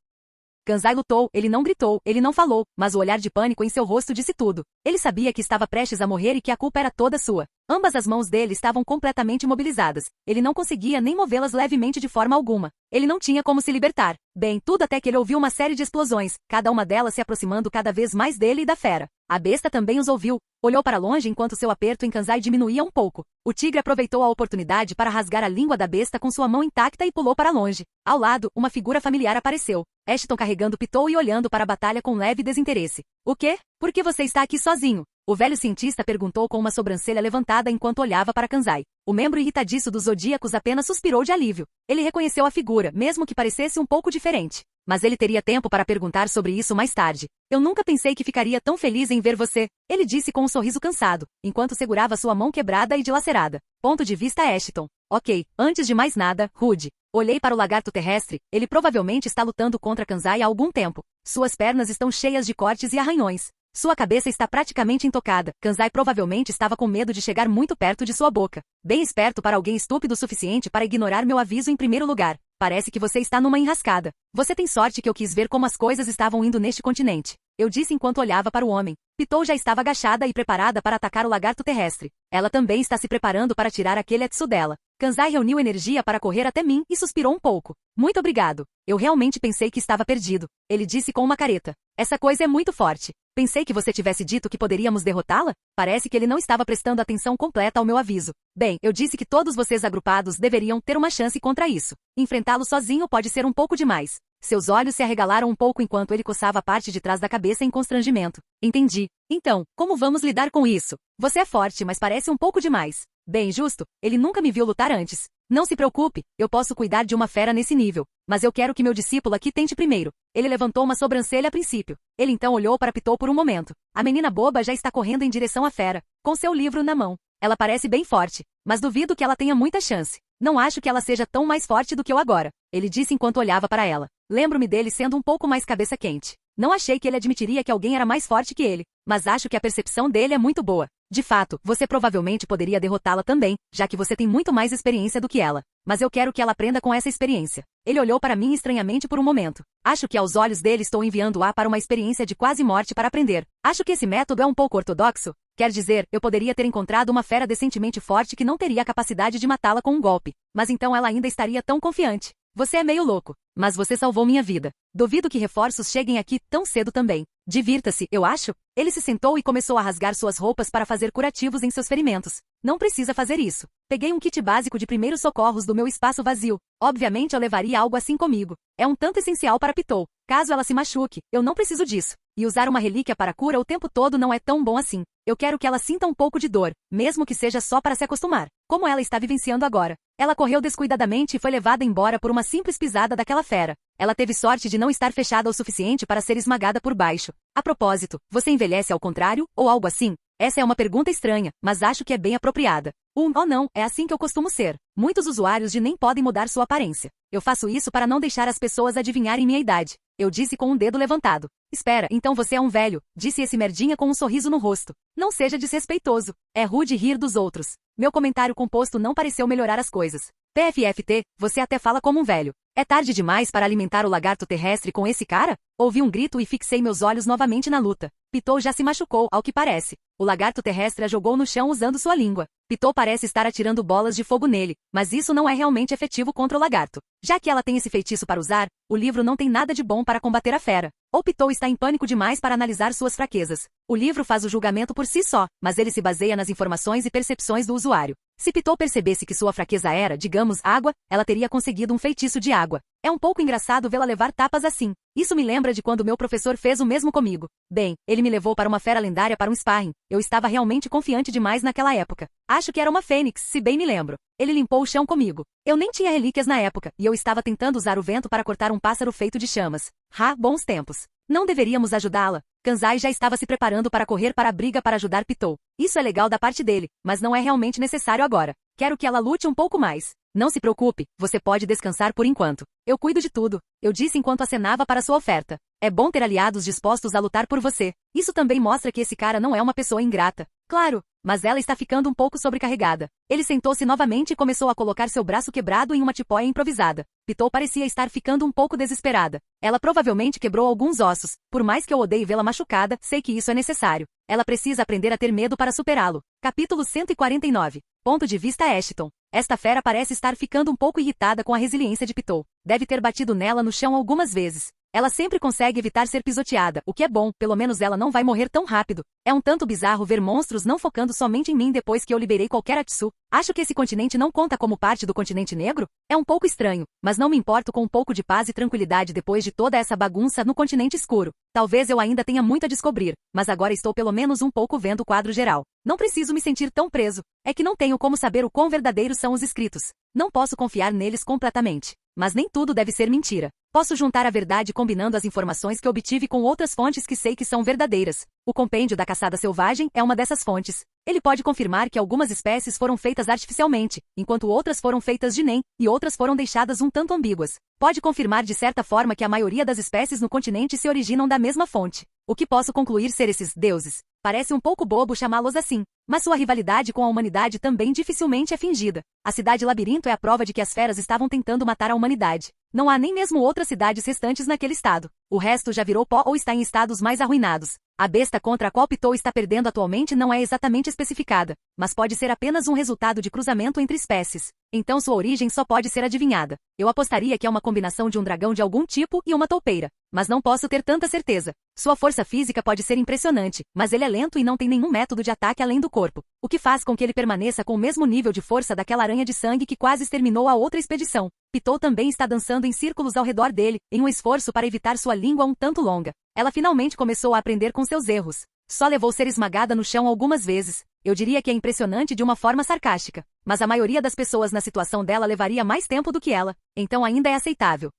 Kanzai lutou, ele não gritou, ele não falou, mas o olhar de pânico em seu rosto disse tudo. Ele sabia que estava prestes a morrer e que a culpa era toda sua. Ambas as mãos dele estavam completamente imobilizadas. Ele não conseguia nem movê-las levemente de forma alguma. Ele não tinha como se libertar. Bem, tudo até que ele ouviu uma série de explosões, cada uma delas se aproximando cada vez mais dele e da fera. A besta também os ouviu. Olhou para longe enquanto seu aperto em Kanzai diminuía um pouco. O tigre aproveitou a oportunidade para rasgar a língua da besta com sua mão intacta e pulou para longe. Ao lado, uma figura familiar apareceu. Ashton carregando Pitou e olhando para a batalha com leve desinteresse. O quê? Por que você está aqui sozinho? O velho cientista perguntou com uma sobrancelha levantada enquanto olhava para Kanzai. O membro irritadiço dos Zodíacos apenas suspirou de alívio. Ele reconheceu a figura, mesmo que parecesse um pouco diferente. Mas ele teria tempo para perguntar sobre isso mais tarde. Eu nunca pensei que ficaria tão feliz em ver você, ele disse com um sorriso cansado, enquanto segurava sua mão quebrada e dilacerada. Ponto de vista Ashton. Ok, antes de mais nada, Rude. Olhei para o lagarto terrestre, ele provavelmente está lutando contra Kanzai há algum tempo. Suas pernas estão cheias de cortes e arranhões. Sua cabeça está praticamente intocada. Kanzai provavelmente estava com medo de chegar muito perto de sua boca. Bem esperto para alguém estúpido o suficiente para ignorar meu aviso em primeiro lugar. Parece que você está numa enrascada. Você tem sorte que eu quis ver como as coisas estavam indo neste continente. Eu disse enquanto olhava para o homem. Pitou já estava agachada e preparada para atacar o lagarto terrestre. Ela também está se preparando para tirar aquele Atsu dela. Kanzai reuniu energia para correr até mim e suspirou um pouco. Muito obrigado. Eu realmente pensei que estava perdido. Ele disse com uma careta. Essa coisa é muito forte. Pensei que você tivesse dito que poderíamos derrotá-la? Parece que ele não estava prestando atenção completa ao meu aviso. Bem, eu disse que todos vocês agrupados deveriam ter uma chance contra isso. Enfrentá-lo sozinho pode ser um pouco demais. Seus olhos se arregalaram um pouco enquanto ele coçava a parte de trás da cabeça em constrangimento. Entendi. Então, como vamos lidar com isso? Você é forte, mas parece um pouco demais. Bem, justo, ele nunca me viu lutar antes. Não se preocupe, eu posso cuidar de uma fera nesse nível. Mas eu quero que meu discípulo aqui tente primeiro. Ele levantou uma sobrancelha a princípio. Ele então olhou para Pitou por um momento. A menina boba já está correndo em direção à fera, com seu livro na mão. Ela parece bem forte, mas duvido que ela tenha muita chance. Não acho que ela seja tão mais forte do que eu agora, ele disse enquanto olhava para ela. Lembro-me dele sendo um pouco mais cabeça quente. Não achei que ele admitiria que alguém era mais forte que ele, mas acho que a percepção dele é muito boa. De fato, você provavelmente poderia derrotá-la também, já que você tem muito mais experiência do que ela. Mas eu quero que ela aprenda com essa experiência. Ele olhou para mim estranhamente por um momento. Acho que aos olhos dele estou enviando-a para uma experiência de quase morte para aprender. Acho que esse método é um pouco ortodoxo. Quer dizer, eu poderia ter encontrado uma fera decentemente forte que não teria a capacidade de matá-la com um golpe. Mas então ela ainda estaria tão confiante. Você é meio louco, mas você salvou minha vida. Duvido que reforços cheguem aqui tão cedo também. Divirta-se, eu acho. Ele se sentou e começou a rasgar suas roupas para fazer curativos em seus ferimentos. Não precisa fazer isso. Peguei um kit básico de primeiros socorros do meu espaço vazio. Obviamente eu levaria algo assim comigo. É um tanto essencial para Pitou. Caso ela se machuque, eu não preciso disso. E usar uma relíquia para cura o tempo todo não é tão bom assim. Eu quero que ela sinta um pouco de dor, mesmo que seja só para se acostumar. Como ela está vivenciando agora. Ela correu descuidadamente e foi levada embora por uma simples pisada daquela fera. Ela teve sorte de não estar fechada o suficiente para ser esmagada por baixo. A propósito, você envelhece ao contrário, ou algo assim? Essa é uma pergunta estranha, mas acho que é bem apropriada. Oh não, é assim que eu costumo ser. Muitos usuários de nem podem mudar sua aparência. Eu faço isso para não deixar as pessoas adivinharem minha idade. Eu disse com um dedo levantado. Espera, então você é um velho, disse esse merdinha com um sorriso no rosto. Não seja desrespeitoso. É rude rir dos outros. Meu comentário composto não pareceu melhorar as coisas. PFFT, você até fala como um velho. É tarde demais para alimentar o lagarto terrestre com esse cara? Ouvi um grito e fixei meus olhos novamente na luta. Pitou já se machucou, ao que parece. O lagarto terrestre a jogou no chão usando sua língua. Pitou parece estar atirando bolas de fogo nele, mas isso não é realmente efetivo contra o lagarto. Já que ela tem esse feitiço para usar, o livro não tem nada de bom para combater a fera. Ou Pitou está em pânico demais para analisar suas fraquezas. O livro faz o julgamento por si só, mas ele se baseia nas informações e percepções do usuário. Se Pitou percebesse que sua fraqueza era, digamos, água, ela teria conseguido um feitiço de água. É um pouco engraçado vê-la levar tapas assim. Isso me lembra de quando meu professor fez o mesmo comigo. Bem, ele me levou para uma fera lendária para um sparring. Eu estava realmente confiante demais naquela época. Acho que era uma fênix, se bem me lembro. Ele limpou o chão comigo. Eu nem tinha relíquias na época, e eu estava tentando usar o vento para cortar um pássaro feito de chamas. Bons tempos. Não deveríamos ajudá-la. Kanzai já estava se preparando para correr para a briga para ajudar Pitou. Isso é legal da parte dele, mas não é realmente necessário agora. Quero que ela lute um pouco mais. Não se preocupe, você pode descansar por enquanto. Eu cuido de tudo, eu disse enquanto acenava para sua oferta. É bom ter aliados dispostos a lutar por você. Isso também mostra que esse cara não é uma pessoa ingrata. Claro, mas ela está ficando um pouco sobrecarregada. Ele sentou-se novamente e começou a colocar seu braço quebrado em uma tipóia improvisada. Pitou parecia estar ficando um pouco desesperada. Ela provavelmente quebrou alguns ossos. Por mais que eu odeie vê-la machucada, sei que isso é necessário. Ela precisa aprender a ter medo para superá-lo. Capítulo 149. Ponto de vista Ashton. Esta fera parece estar ficando um pouco irritada com a resiliência de Pitou. Deve ter batido nela no chão algumas vezes. Ela sempre consegue evitar ser pisoteada, o que é bom, pelo menos ela não vai morrer tão rápido. É um tanto bizarro ver monstros não focando somente em mim depois que eu liberei qualquer Atsu. Acho que esse continente não conta como parte do continente negro? É um pouco estranho, mas não me importo com um pouco de paz e tranquilidade depois de toda essa bagunça no continente escuro. Talvez eu ainda tenha muito a descobrir, mas agora estou pelo menos um pouco vendo o quadro geral. Não preciso me sentir tão preso. É que não tenho como saber o quão verdadeiros são os escritos. Não posso confiar neles completamente. Mas nem tudo deve ser mentira. Posso juntar a verdade combinando as informações que obtive com outras fontes que sei que são verdadeiras. O compêndio da caçada selvagem é uma dessas fontes. Ele pode confirmar que algumas espécies foram feitas artificialmente, enquanto outras foram feitas de NEM, e outras foram deixadas um tanto ambíguas. Pode confirmar de certa forma que a maioria das espécies no continente se originam da mesma fonte. O que posso concluir ser esses deuses? Parece um pouco bobo chamá-los assim, mas sua rivalidade com a humanidade também dificilmente é fingida. A cidade labirinto é a prova de que as feras estavam tentando matar a humanidade. Não há nem mesmo outras cidades restantes naquele estado. O resto já virou pó ou está em estados mais arruinados. A besta contra a qual Pitou está perdendo atualmente não é exatamente especificada, mas pode ser apenas um resultado de cruzamento entre espécies. Então sua origem só pode ser adivinhada. Eu apostaria que é uma combinação de um dragão de algum tipo e uma toupeira, mas não posso ter tanta certeza. Sua força física pode ser impressionante, mas ele é lento e não tem nenhum método de ataque além do corpo, o que faz com que ele permaneça com o mesmo nível de força daquela aranha de sangue que quase exterminou a outra expedição. Pitou também está dançando em círculos ao redor dele, em um esforço para evitar sua língua um tanto longa. Ela finalmente começou a aprender com seus erros. Só levou ser esmagada no chão algumas vezes. Eu diria que é impressionante de uma forma sarcástica, mas a maioria das pessoas na situação dela levaria mais tempo do que ela, então ainda é aceitável.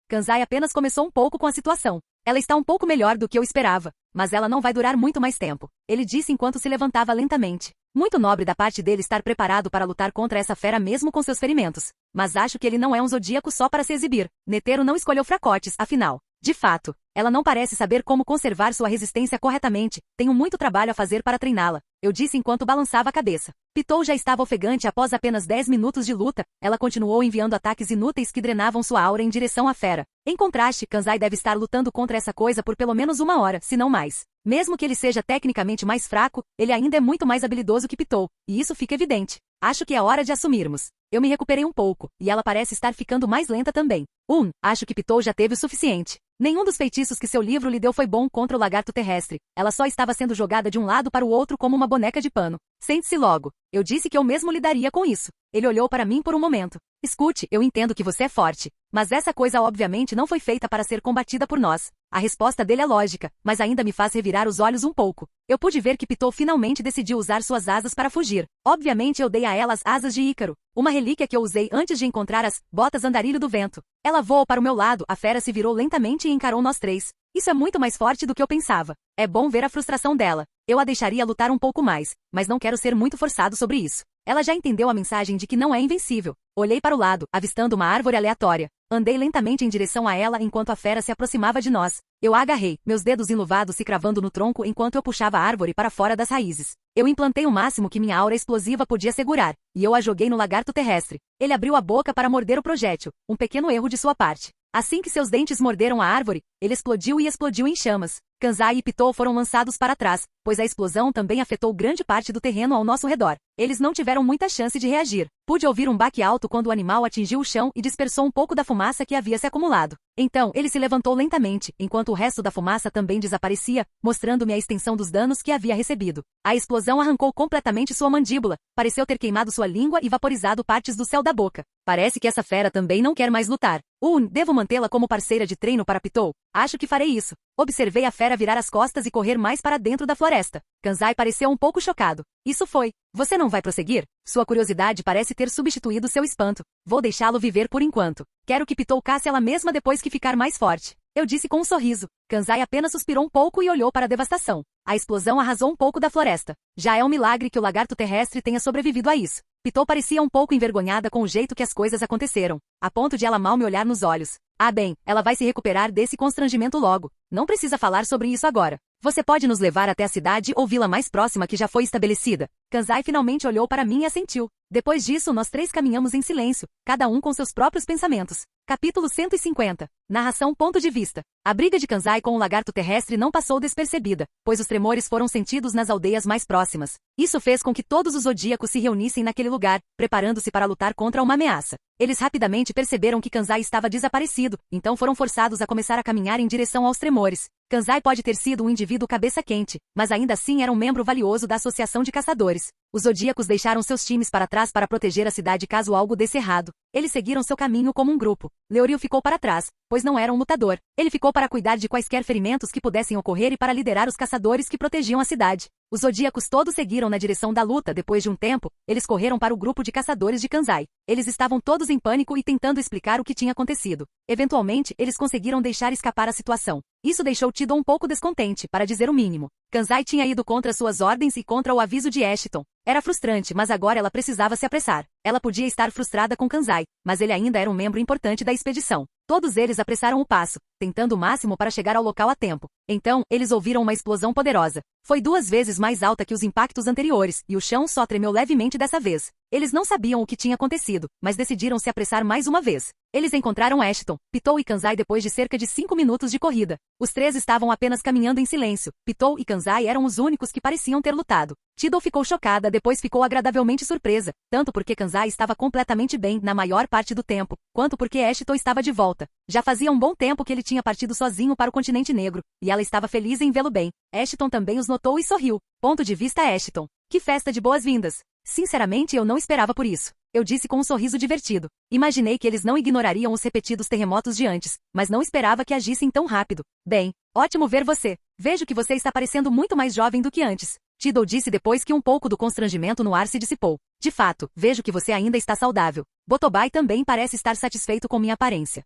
Kanzai apenas começou um pouco com a situação. Ela está um pouco melhor do que eu esperava, mas ela não vai durar muito mais tempo. Ele disse enquanto se levantava lentamente. Muito nobre da parte dele estar preparado para lutar contra essa fera mesmo com seus ferimentos. Mas acho que ele não é um zodíaco só para se exibir. Netero não escolheu fracotes, afinal. De fato, Ela não parece saber como conservar sua resistência corretamente. Tenho muito trabalho a fazer para treiná-la, eu disse enquanto balançava a cabeça. Pitou já estava ofegante após apenas 10 minutos de luta. Ela continuou enviando ataques inúteis que drenavam sua aura em direção à fera. Em contraste, Kanzai deve estar lutando contra essa coisa por pelo menos 1 hora, se não mais. Mesmo que ele seja tecnicamente mais fraco, ele ainda é muito mais habilidoso que Pitou, e isso fica evidente. Acho que é hora de assumirmos. Eu me recuperei um pouco, e ela parece estar ficando mais lenta também. Acho que Pitou já teve o suficiente. Nenhum dos feitiços que seu livro lhe deu foi bom contra o lagarto terrestre. Ela só estava sendo jogada de um lado para o outro como uma boneca de pano. Sente-se logo. Eu disse que eu mesmo lidaria com isso. Ele olhou para mim por um momento. Escute, eu entendo que você é forte. Mas essa coisa obviamente não foi feita para ser combatida por nós. A resposta dele é lógica, mas ainda me faz revirar os olhos um pouco. Eu pude ver que Pitou finalmente decidiu usar suas asas para fugir. Obviamente eu dei a ela as asas de Ícaro, uma relíquia que eu usei antes de encontrar as botas andarilho do vento. Ela voou para o meu lado, a fera se virou lentamente e encarou nós três. Isso é muito mais forte do que eu pensava. É bom ver a frustração dela. Eu a deixaria lutar um pouco mais, mas não quero ser muito forçado sobre isso. Ela já entendeu a mensagem de que não é invencível. Olhei para o lado, avistando uma árvore aleatória. Andei lentamente em direção a ela enquanto a fera se aproximava de nós. Eu a agarrei, meus dedos enluvados se cravando no tronco enquanto eu puxava a árvore para fora das raízes. Eu implantei o máximo que minha aura explosiva podia segurar, e eu a joguei no lagarto terrestre. Ele abriu a boca para morder o projétil, um pequeno erro de sua parte. Assim que seus dentes morderam a árvore, ele explodiu e explodiu em chamas. Kanzai e Pitou foram lançados para trás, pois a explosão também afetou grande parte do terreno ao nosso redor. Eles não tiveram muita chance de reagir. Pude ouvir um baque alto quando o animal atingiu o chão e dispersou um pouco da fumaça que havia se acumulado. Então, ele se levantou lentamente, enquanto o resto da fumaça também desaparecia, mostrando-me a extensão dos danos que havia recebido. A explosão arrancou completamente sua mandíbula, pareceu ter queimado sua língua e vaporizado partes do céu da boca. Parece que essa fera também não quer mais lutar. Devo mantê-la como parceira de treino para Pitou? Acho que farei isso. Observei a fera virar as costas e correr mais para dentro da floresta. Kanzai pareceu um pouco chocado. Isso foi. Você não vai prosseguir? Sua curiosidade parece ter substituído seu espanto. Vou deixá-lo viver por enquanto. Quero que Pitou casse ela mesma depois que ficar mais forte. Eu disse com um sorriso. Kanzai apenas suspirou um pouco e olhou para a devastação. A explosão arrasou um pouco da floresta. Já é um milagre que o lagarto terrestre tenha sobrevivido a isso. Pitou parecia um pouco envergonhada com o jeito que as coisas aconteceram, a ponto de ela mal me olhar nos olhos. Ah bem, ela vai se recuperar desse constrangimento logo. Não precisa falar sobre isso agora. Você pode nos levar até a cidade ou vila mais próxima que já foi estabelecida? Kanzai finalmente olhou para mim e assentiu. Depois disso, nós três caminhamos em silêncio, cada um com seus próprios pensamentos. Capítulo 150. Narração ponto de vista. A briga de Kanzai com o lagarto terrestre não passou despercebida, pois os tremores foram sentidos nas aldeias mais próximas. Isso fez com que todos os zodíacos se reunissem naquele lugar, preparando-se para lutar contra uma ameaça. Eles rapidamente perceberam que Kanzai estava desaparecido, então foram forçados a começar a caminhar em direção aos tremores. Kanzai pode ter sido um indivíduo cabeça quente, mas ainda assim era um membro valioso da Associação de Caçadores. Os zodíacos deixaram seus times para trás para proteger a cidade caso algo desse errado. Eles seguiram seu caminho como um grupo. Leorio ficou para trás, pois não era um lutador. Ele ficou para cuidar de quaisquer ferimentos que pudessem ocorrer e para liderar os caçadores que protegiam a cidade. Os zodíacos todos seguiram na direção da luta. Depois de um tempo, eles correram para o grupo de caçadores de Kanzai. Eles estavam todos em pânico e tentando explicar o que tinha acontecido. Eventualmente, eles conseguiram deixar escapar a situação. Isso deixou Tidou um pouco descontente, para dizer o mínimo. Kanzai tinha ido contra suas ordens e contra o aviso de Ashton. Era frustrante, mas agora ela precisava se apressar. Ela podia estar frustrada com Kanzai, mas ele ainda era um membro importante da expedição. Todos eles apressaram o passo, tentando o máximo para chegar ao local a tempo. Então, eles ouviram uma explosão poderosa. Foi 2 vezes mais alta que os impactos anteriores, e o chão só tremeu levemente dessa vez. Eles não sabiam o que tinha acontecido, mas decidiram se apressar mais uma vez. Eles encontraram Ashton, Pitou e Kanzai depois de cerca de 5 minutos de corrida. Os 3 estavam apenas caminhando em silêncio. Pitou e Kanzai eram os únicos que pareciam ter lutado. Tidou ficou chocada, depois ficou agradavelmente surpresa, tanto porque Kanzai estava completamente bem na maior parte do tempo, quanto porque Ashton estava de volta. Já fazia um bom tempo que ele tinha partido sozinho para o continente negro, e ela estava feliz em vê-lo bem. Ashton também os notou e sorriu. Ponto de vista Ashton. Que festa de boas-vindas! Sinceramente, eu não esperava por isso. Eu disse com um sorriso divertido. Imaginei que eles não ignorariam os repetidos terremotos de antes, mas não esperava que agissem tão rápido. Bem, ótimo ver você. Vejo que você está parecendo muito mais jovem do que antes. Tidou disse depois que um pouco do constrangimento no ar se dissipou. De fato, vejo que você ainda está saudável. Botobai também parece estar satisfeito com minha aparência.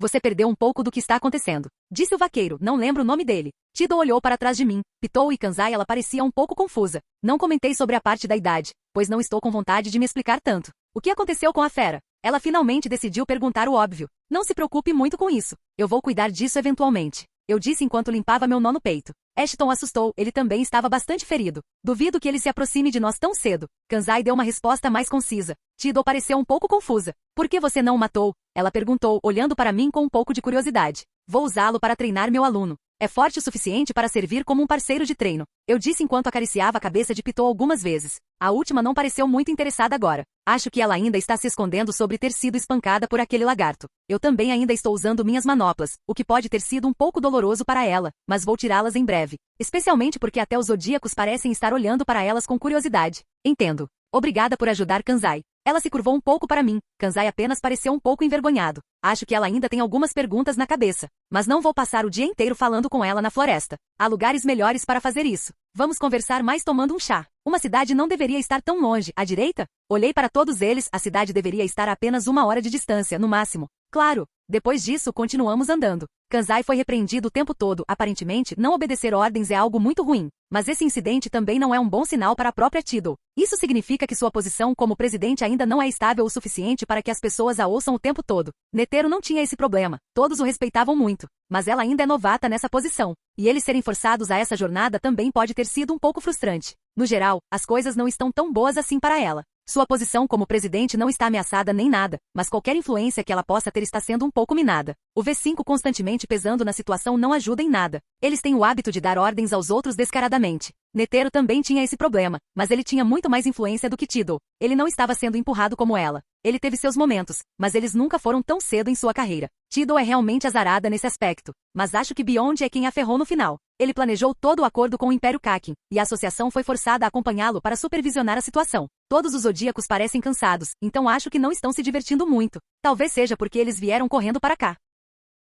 Você perdeu um pouco do que está acontecendo. Disse o vaqueiro, não lembro o nome dele. Tidou olhou para trás de mim. Pitou e Kanzai ela parecia um pouco confusa. Não comentei sobre a parte da idade, pois não estou com vontade de me explicar tanto. O que aconteceu com a fera? Ela finalmente decidiu perguntar o óbvio. Não se preocupe muito com isso. Eu vou cuidar disso eventualmente. Eu disse enquanto limpava meu nó no peito. Ashton assustou, ele também estava bastante ferido. Duvido que ele se aproxime de nós tão cedo. Kansai deu uma resposta mais concisa. Tidal pareceu um pouco confusa. Por que você não o matou? Ela perguntou, olhando para mim com um pouco de curiosidade. Vou usá-lo para treinar meu aluno. É forte o suficiente para servir como um parceiro de treino. Eu disse enquanto acariciava a cabeça de Pitou algumas vezes. A última não pareceu muito interessada agora. Acho que ela ainda está se escondendo sobre ter sido espancada por aquele lagarto. Eu também ainda estou usando minhas manoplas, o que pode ter sido um pouco doloroso para ela, mas vou tirá-las em breve. Especialmente porque até os zodíacos parecem estar olhando para elas com curiosidade. Entendo. Obrigada por ajudar Kansai. Ela se curvou um pouco para mim. Kansai apenas pareceu um pouco envergonhado. Acho que ela ainda tem algumas perguntas na cabeça. Mas não vou passar o dia inteiro falando com ela na floresta. Há lugares melhores para fazer isso. Vamos conversar mais tomando um chá. Uma cidade não deveria estar tão longe, à direita? Olhei para todos eles, a cidade deveria estar a apenas 1 hora de distância, no máximo. Claro. Depois disso, continuamos andando. Kansai foi repreendido o tempo todo, aparentemente, não obedecer ordens é algo muito ruim. Mas esse incidente também não é um bom sinal para a própria Tidal. Isso significa que sua posição como presidente ainda não é estável o suficiente para que as pessoas a ouçam o tempo todo. Netero não tinha esse problema. Todos o respeitavam muito. Mas ela ainda é novata nessa posição. E eles serem forçados a essa jornada também pode ter sido um pouco frustrante. No geral, as coisas não estão tão boas assim para ela. Sua posição como presidente não está ameaçada nem nada, mas qualquer influência que ela possa ter está sendo um pouco minada. O V5 constantemente pesando na situação não ajuda em nada. Eles têm o hábito de dar ordens aos outros descaradamente. Netero também tinha esse problema, mas ele tinha muito mais influência do que Tidal. Ele não estava sendo empurrado como ela. Ele teve seus momentos, mas eles nunca foram tão cedo em sua carreira. Tidal é realmente azarada nesse aspecto, mas acho que Beyond é quem a ferrou no final. Ele planejou todo o acordo com o Império Kakin, e a associação foi forçada a acompanhá-lo para supervisionar a situação. Todos os zodíacos parecem cansados, então acho que não estão se divertindo muito. Talvez seja porque eles vieram correndo para cá.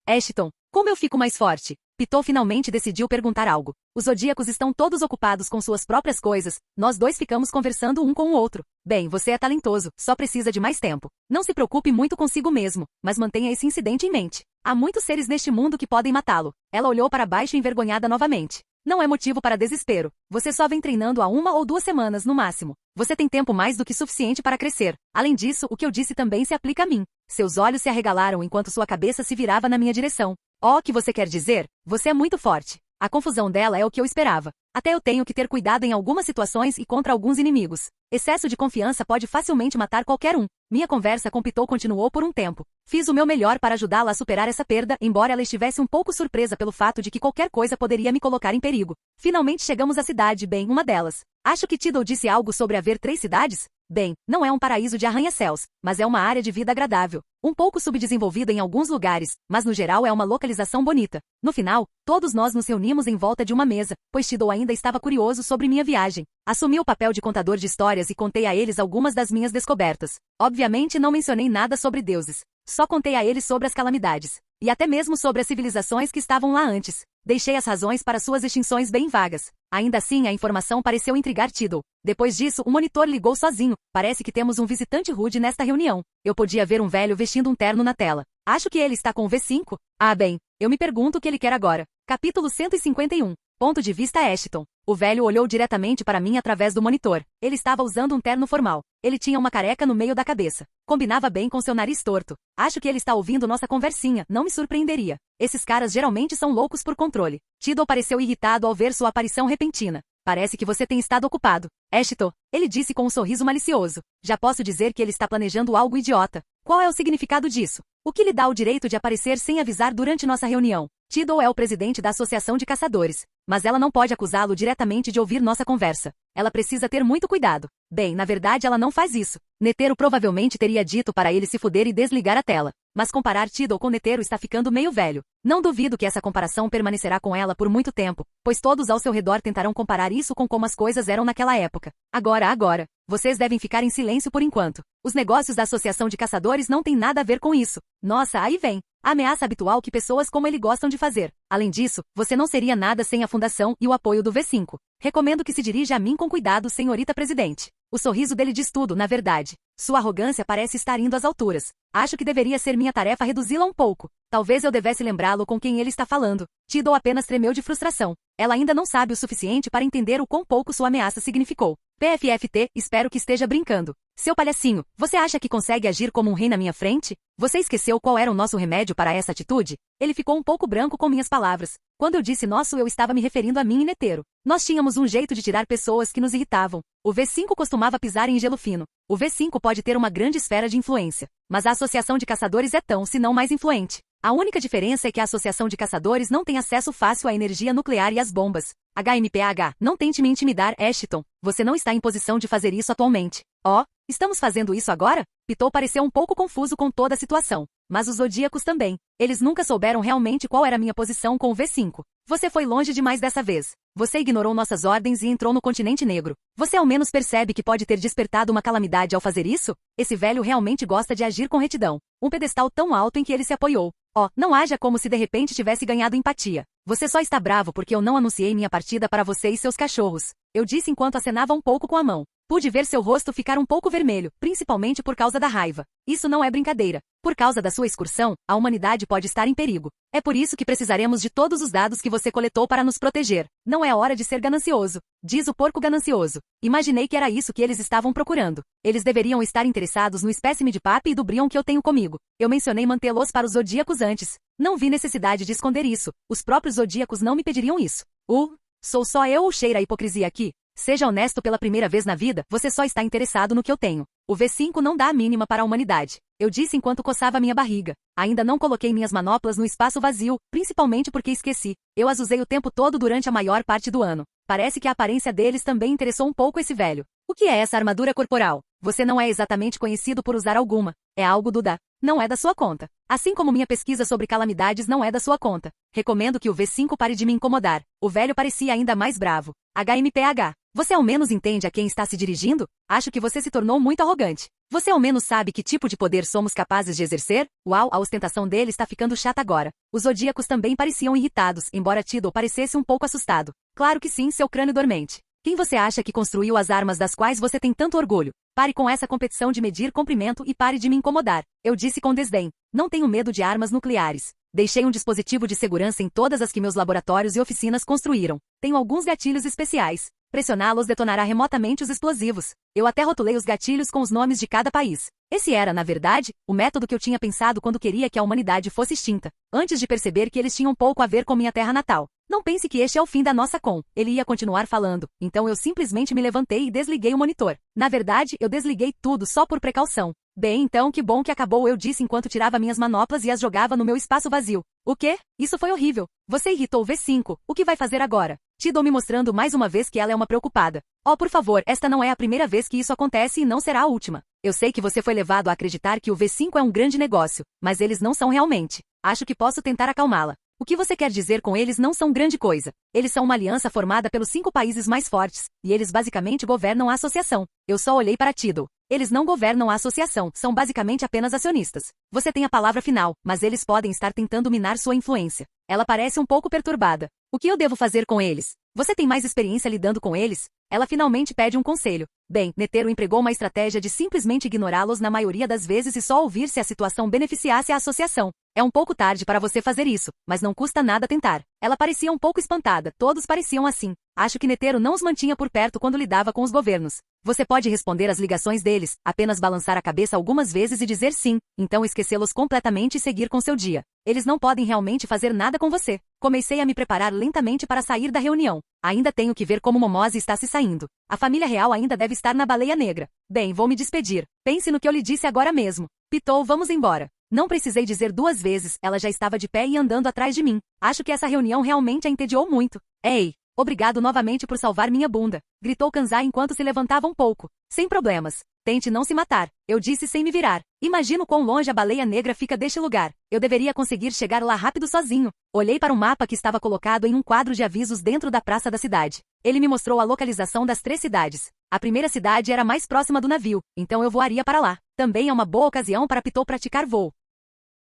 Ashton, como eu fico mais forte? Pitou finalmente decidiu perguntar algo. Os zodíacos estão todos ocupados com suas próprias coisas, nós dois ficamos conversando um com o outro. Bem, você é talentoso, só precisa de mais tempo. Não se preocupe muito consigo mesmo, mas mantenha esse incidente em mente. Há muitos seres neste mundo que podem matá-lo. Ela olhou para baixo envergonhada novamente. Não é motivo para desespero. Você só vem treinando há 1 ou 2 semanas no máximo. Você tem tempo mais do que suficiente para crescer. Além disso, o que eu disse também se aplica a mim. Seus olhos se arregalaram enquanto sua cabeça se virava na minha direção. Oh, o que você quer dizer? Você é muito forte. A confusão dela é o que eu esperava. Até eu tenho que ter cuidado em algumas situações e contra alguns inimigos. Excesso de confiança pode facilmente matar qualquer um. Minha conversa com Pitou continuou por um tempo. Fiz o meu melhor para ajudá-la a superar essa perda, embora ela estivesse um pouco surpresa pelo fato de que qualquer coisa poderia me colocar em perigo. Finalmente chegamos à cidade, bem, uma delas. Acho que Tidal disse algo sobre haver 3 cidades? Bem, não é um paraíso de arranha-céus, mas é uma área de vida agradável. Um pouco subdesenvolvida em alguns lugares, mas no geral é uma localização bonita. No final, todos nós nos reunimos em volta de uma mesa, pois Tidal ainda estava curioso sobre minha viagem. Assumi o papel de contador de histórias e contei a eles algumas das minhas descobertas. Obviamente não mencionei nada sobre deuses. Só contei a eles sobre as calamidades. E até mesmo sobre as civilizações que estavam lá antes. Deixei as razões para suas extinções bem vagas. Ainda assim, a informação pareceu intrigar Tidal. Depois disso, o monitor ligou sozinho. Parece que temos um visitante rude nesta reunião. Eu podia ver um velho vestindo um terno na tela. Acho que ele está com o V5. Ah, bem. Eu me pergunto o que ele quer agora. Capítulo 151. Ponto de vista Ashton. O velho olhou diretamente para mim através do monitor. Ele estava usando um terno formal. Ele tinha uma careca no meio da cabeça. Combinava bem com seu nariz torto. Acho que ele está ouvindo nossa conversinha, não me surpreenderia. Esses caras geralmente são loucos por controle. Tidal pareceu irritado ao ver sua aparição repentina. Parece que você tem estado ocupado. Ashton, ele disse com um sorriso malicioso. Já posso dizer que ele está planejando algo idiota. Qual é o significado disso? O que lhe dá o direito de aparecer sem avisar durante nossa reunião? Tidal é o presidente da Associação de Caçadores, mas ela não pode acusá-lo diretamente de ouvir nossa conversa. Ela precisa ter muito cuidado. Bem, na verdade ela não faz isso. Netero provavelmente teria dito para ele se fuder e desligar a tela. Mas comparar Tidal com Netero está ficando meio velho. Não duvido que essa comparação permanecerá com ela por muito tempo, pois todos ao seu redor tentarão comparar isso com como as coisas eram naquela época. Agora, vocês devem ficar em silêncio por enquanto. Os negócios da Associação de Caçadores não têm nada a ver com isso. Nossa, aí vem. A ameaça habitual que pessoas como ele gostam de fazer. Além disso, você não seria nada sem a fundação e o apoio do V5. Recomendo que se dirija a mim com cuidado, senhorita presidente. O sorriso dele diz tudo, na verdade. Sua arrogância parece estar indo às alturas. Acho que deveria ser minha tarefa reduzi-la um pouco. Talvez eu devesse lembrá-lo com quem ele está falando. Tidal apenas tremeu de frustração. Ela ainda não sabe o suficiente para entender o quão pouco sua ameaça significou. PFFT, espero que esteja brincando. Seu palhacinho, você acha que consegue agir como um rei na minha frente? Você esqueceu qual era o nosso remédio para essa atitude? Ele ficou um pouco branco com minhas palavras. Quando eu disse nosso, eu estava me referindo a mim e Netero. Nós tínhamos um jeito de tirar pessoas que nos irritavam. O V5 costumava pisar em gelo fino. O V5 pode ter uma grande esfera de influência, mas a Associação de Caçadores é tão, se não mais influente. A única diferença é que a Associação de Caçadores não tem acesso fácil à energia nuclear e às bombas. HMPH, não tente me intimidar, Ashton. Você não está em posição de fazer isso atualmente. Oh, estamos fazendo isso agora? Pitou pareceu um pouco confuso com toda a situação. Mas os Zodíacos também. Eles nunca souberam realmente qual era minha posição com o V5. Você foi longe demais dessa vez. Você ignorou nossas ordens e entrou no continente negro. Você ao menos percebe que pode ter despertado uma calamidade ao fazer isso? Esse velho realmente gosta de agir com retidão. Um pedestal tão alto em que ele se apoiou. Oh, não haja como se de repente tivesse ganhado empatia. Você só está bravo porque eu não anunciei minha partida para você e seus cachorros. Eu disse enquanto acenava um pouco com a mão. Pude ver seu rosto ficar um pouco vermelho, principalmente por causa da raiva. Isso não é brincadeira. Por causa da sua excursão, a humanidade pode estar em perigo. É por isso que precisaremos de todos os dados que você coletou para nos proteger. Não é hora de ser ganancioso, diz o porco ganancioso. Imaginei que era isso que eles estavam procurando. Eles deveriam estar interessados no espécime de papi e do Brion que eu tenho comigo. Eu mencionei mantê-los para os Zodíacos antes. Não vi necessidade de esconder isso. Os próprios Zodíacos não me pediriam isso. Sou só eu ou cheira a hipocrisia aqui? Seja honesto pela primeira vez na vida, você só está interessado no que eu tenho. O V5 não dá a mínima para a humanidade. Eu disse enquanto coçava minha barriga. Ainda não coloquei minhas manoplas no espaço vazio, principalmente porque esqueci. Eu as usei o tempo todo durante a maior parte do ano. Parece que a aparência deles também interessou um pouco esse velho. O que é essa armadura corporal? Você não é exatamente conhecido por usar alguma. É algo do da. Não é da sua conta. Assim como minha pesquisa sobre calamidades não é da sua conta. Recomendo que o V5 pare de me incomodar. O velho parecia ainda mais bravo. HMPH. Você ao menos entende a quem está se dirigindo? Acho que você se tornou muito arrogante. Você ao menos sabe que tipo de poder somos capazes de exercer? Uau, a ostentação dele está ficando chata agora. Os Zodíacos também pareciam irritados, embora Tidal parecesse um pouco assustado. Claro que sim, seu crânio dormente. Quem você acha que construiu as armas das quais você tem tanto orgulho? Pare com essa competição de medir comprimento e pare de me incomodar. Eu disse com desdém. Não tenho medo de armas nucleares. Deixei um dispositivo de segurança em todas as que meus laboratórios e oficinas construíram. Tenho alguns gatilhos especiais. Pressioná-los detonará remotamente os explosivos. Eu até rotulei os gatilhos com os nomes de cada país. Esse era, na verdade, o método que eu tinha pensado quando queria que a humanidade fosse extinta, antes de perceber que eles tinham pouco a ver com minha terra natal. Não pense que este é o fim da nossa com. Ele ia continuar falando, então eu simplesmente me levantei e desliguei o monitor. Na verdade, eu desliguei tudo só por precaução. Bem, então que bom que acabou, eu disse enquanto tirava minhas manoplas e as jogava no meu espaço vazio. O quê? Isso foi horrível. Você irritou o V5. O que vai fazer agora? Tidal me mostrando mais uma vez que ela é uma preocupada. Oh, por favor, esta não é a primeira vez que isso acontece e não será a última. Eu sei que você foi levado a acreditar que o V5 é um grande negócio, mas eles não são realmente. Acho que posso tentar acalmá-la. O que você quer dizer com eles não são grande coisa. Eles são uma aliança formada pelos 5 países mais fortes, e eles basicamente governam a associação. Eu só olhei para Tidal. Eles não governam a associação, são basicamente apenas acionistas. Você tem a palavra final, mas eles podem estar tentando minar sua influência. Ela parece um pouco perturbada. O que eu devo fazer com eles? Você tem mais experiência lidando com eles? Ela finalmente pede um conselho. Bem, Netero empregou uma estratégia de simplesmente ignorá-los na maioria das vezes e só ouvir se a situação beneficiasse a associação. É um pouco tarde para você fazer isso, mas não custa nada tentar. Ela parecia um pouco espantada, todos pareciam assim. Acho que Netero não os mantinha por perto quando lidava com os governos. Você pode responder às ligações deles, apenas balançar a cabeça algumas vezes e dizer sim, então esquecê-los completamente e seguir com seu dia. Eles não podem realmente fazer nada com você. Comecei a me preparar lentamente para sair da reunião. Ainda tenho que ver como Momose está se saindo. A família real ainda deve estar na Baleia Negra. Bem, vou me despedir. Pense no que eu lhe disse agora mesmo. Pitou, vamos embora. Não precisei dizer 2 vezes, ela já estava de pé e andando atrás de mim. Acho que essa reunião realmente a entediou muito. Ei! Obrigado novamente por salvar minha bunda, gritou Kanzai enquanto se levantava um pouco. Sem problemas. Tente não se matar, eu disse sem me virar. Imagino quão longe a Baleia Negra fica deste lugar. Eu deveria conseguir chegar lá rápido sozinho. Olhei para um mapa que estava colocado em um quadro de avisos dentro da praça da cidade. Ele me mostrou a localização das 3 cidades. A primeira cidade era mais próxima do navio, então eu voaria para lá. Também é uma boa ocasião para Pitou praticar voo.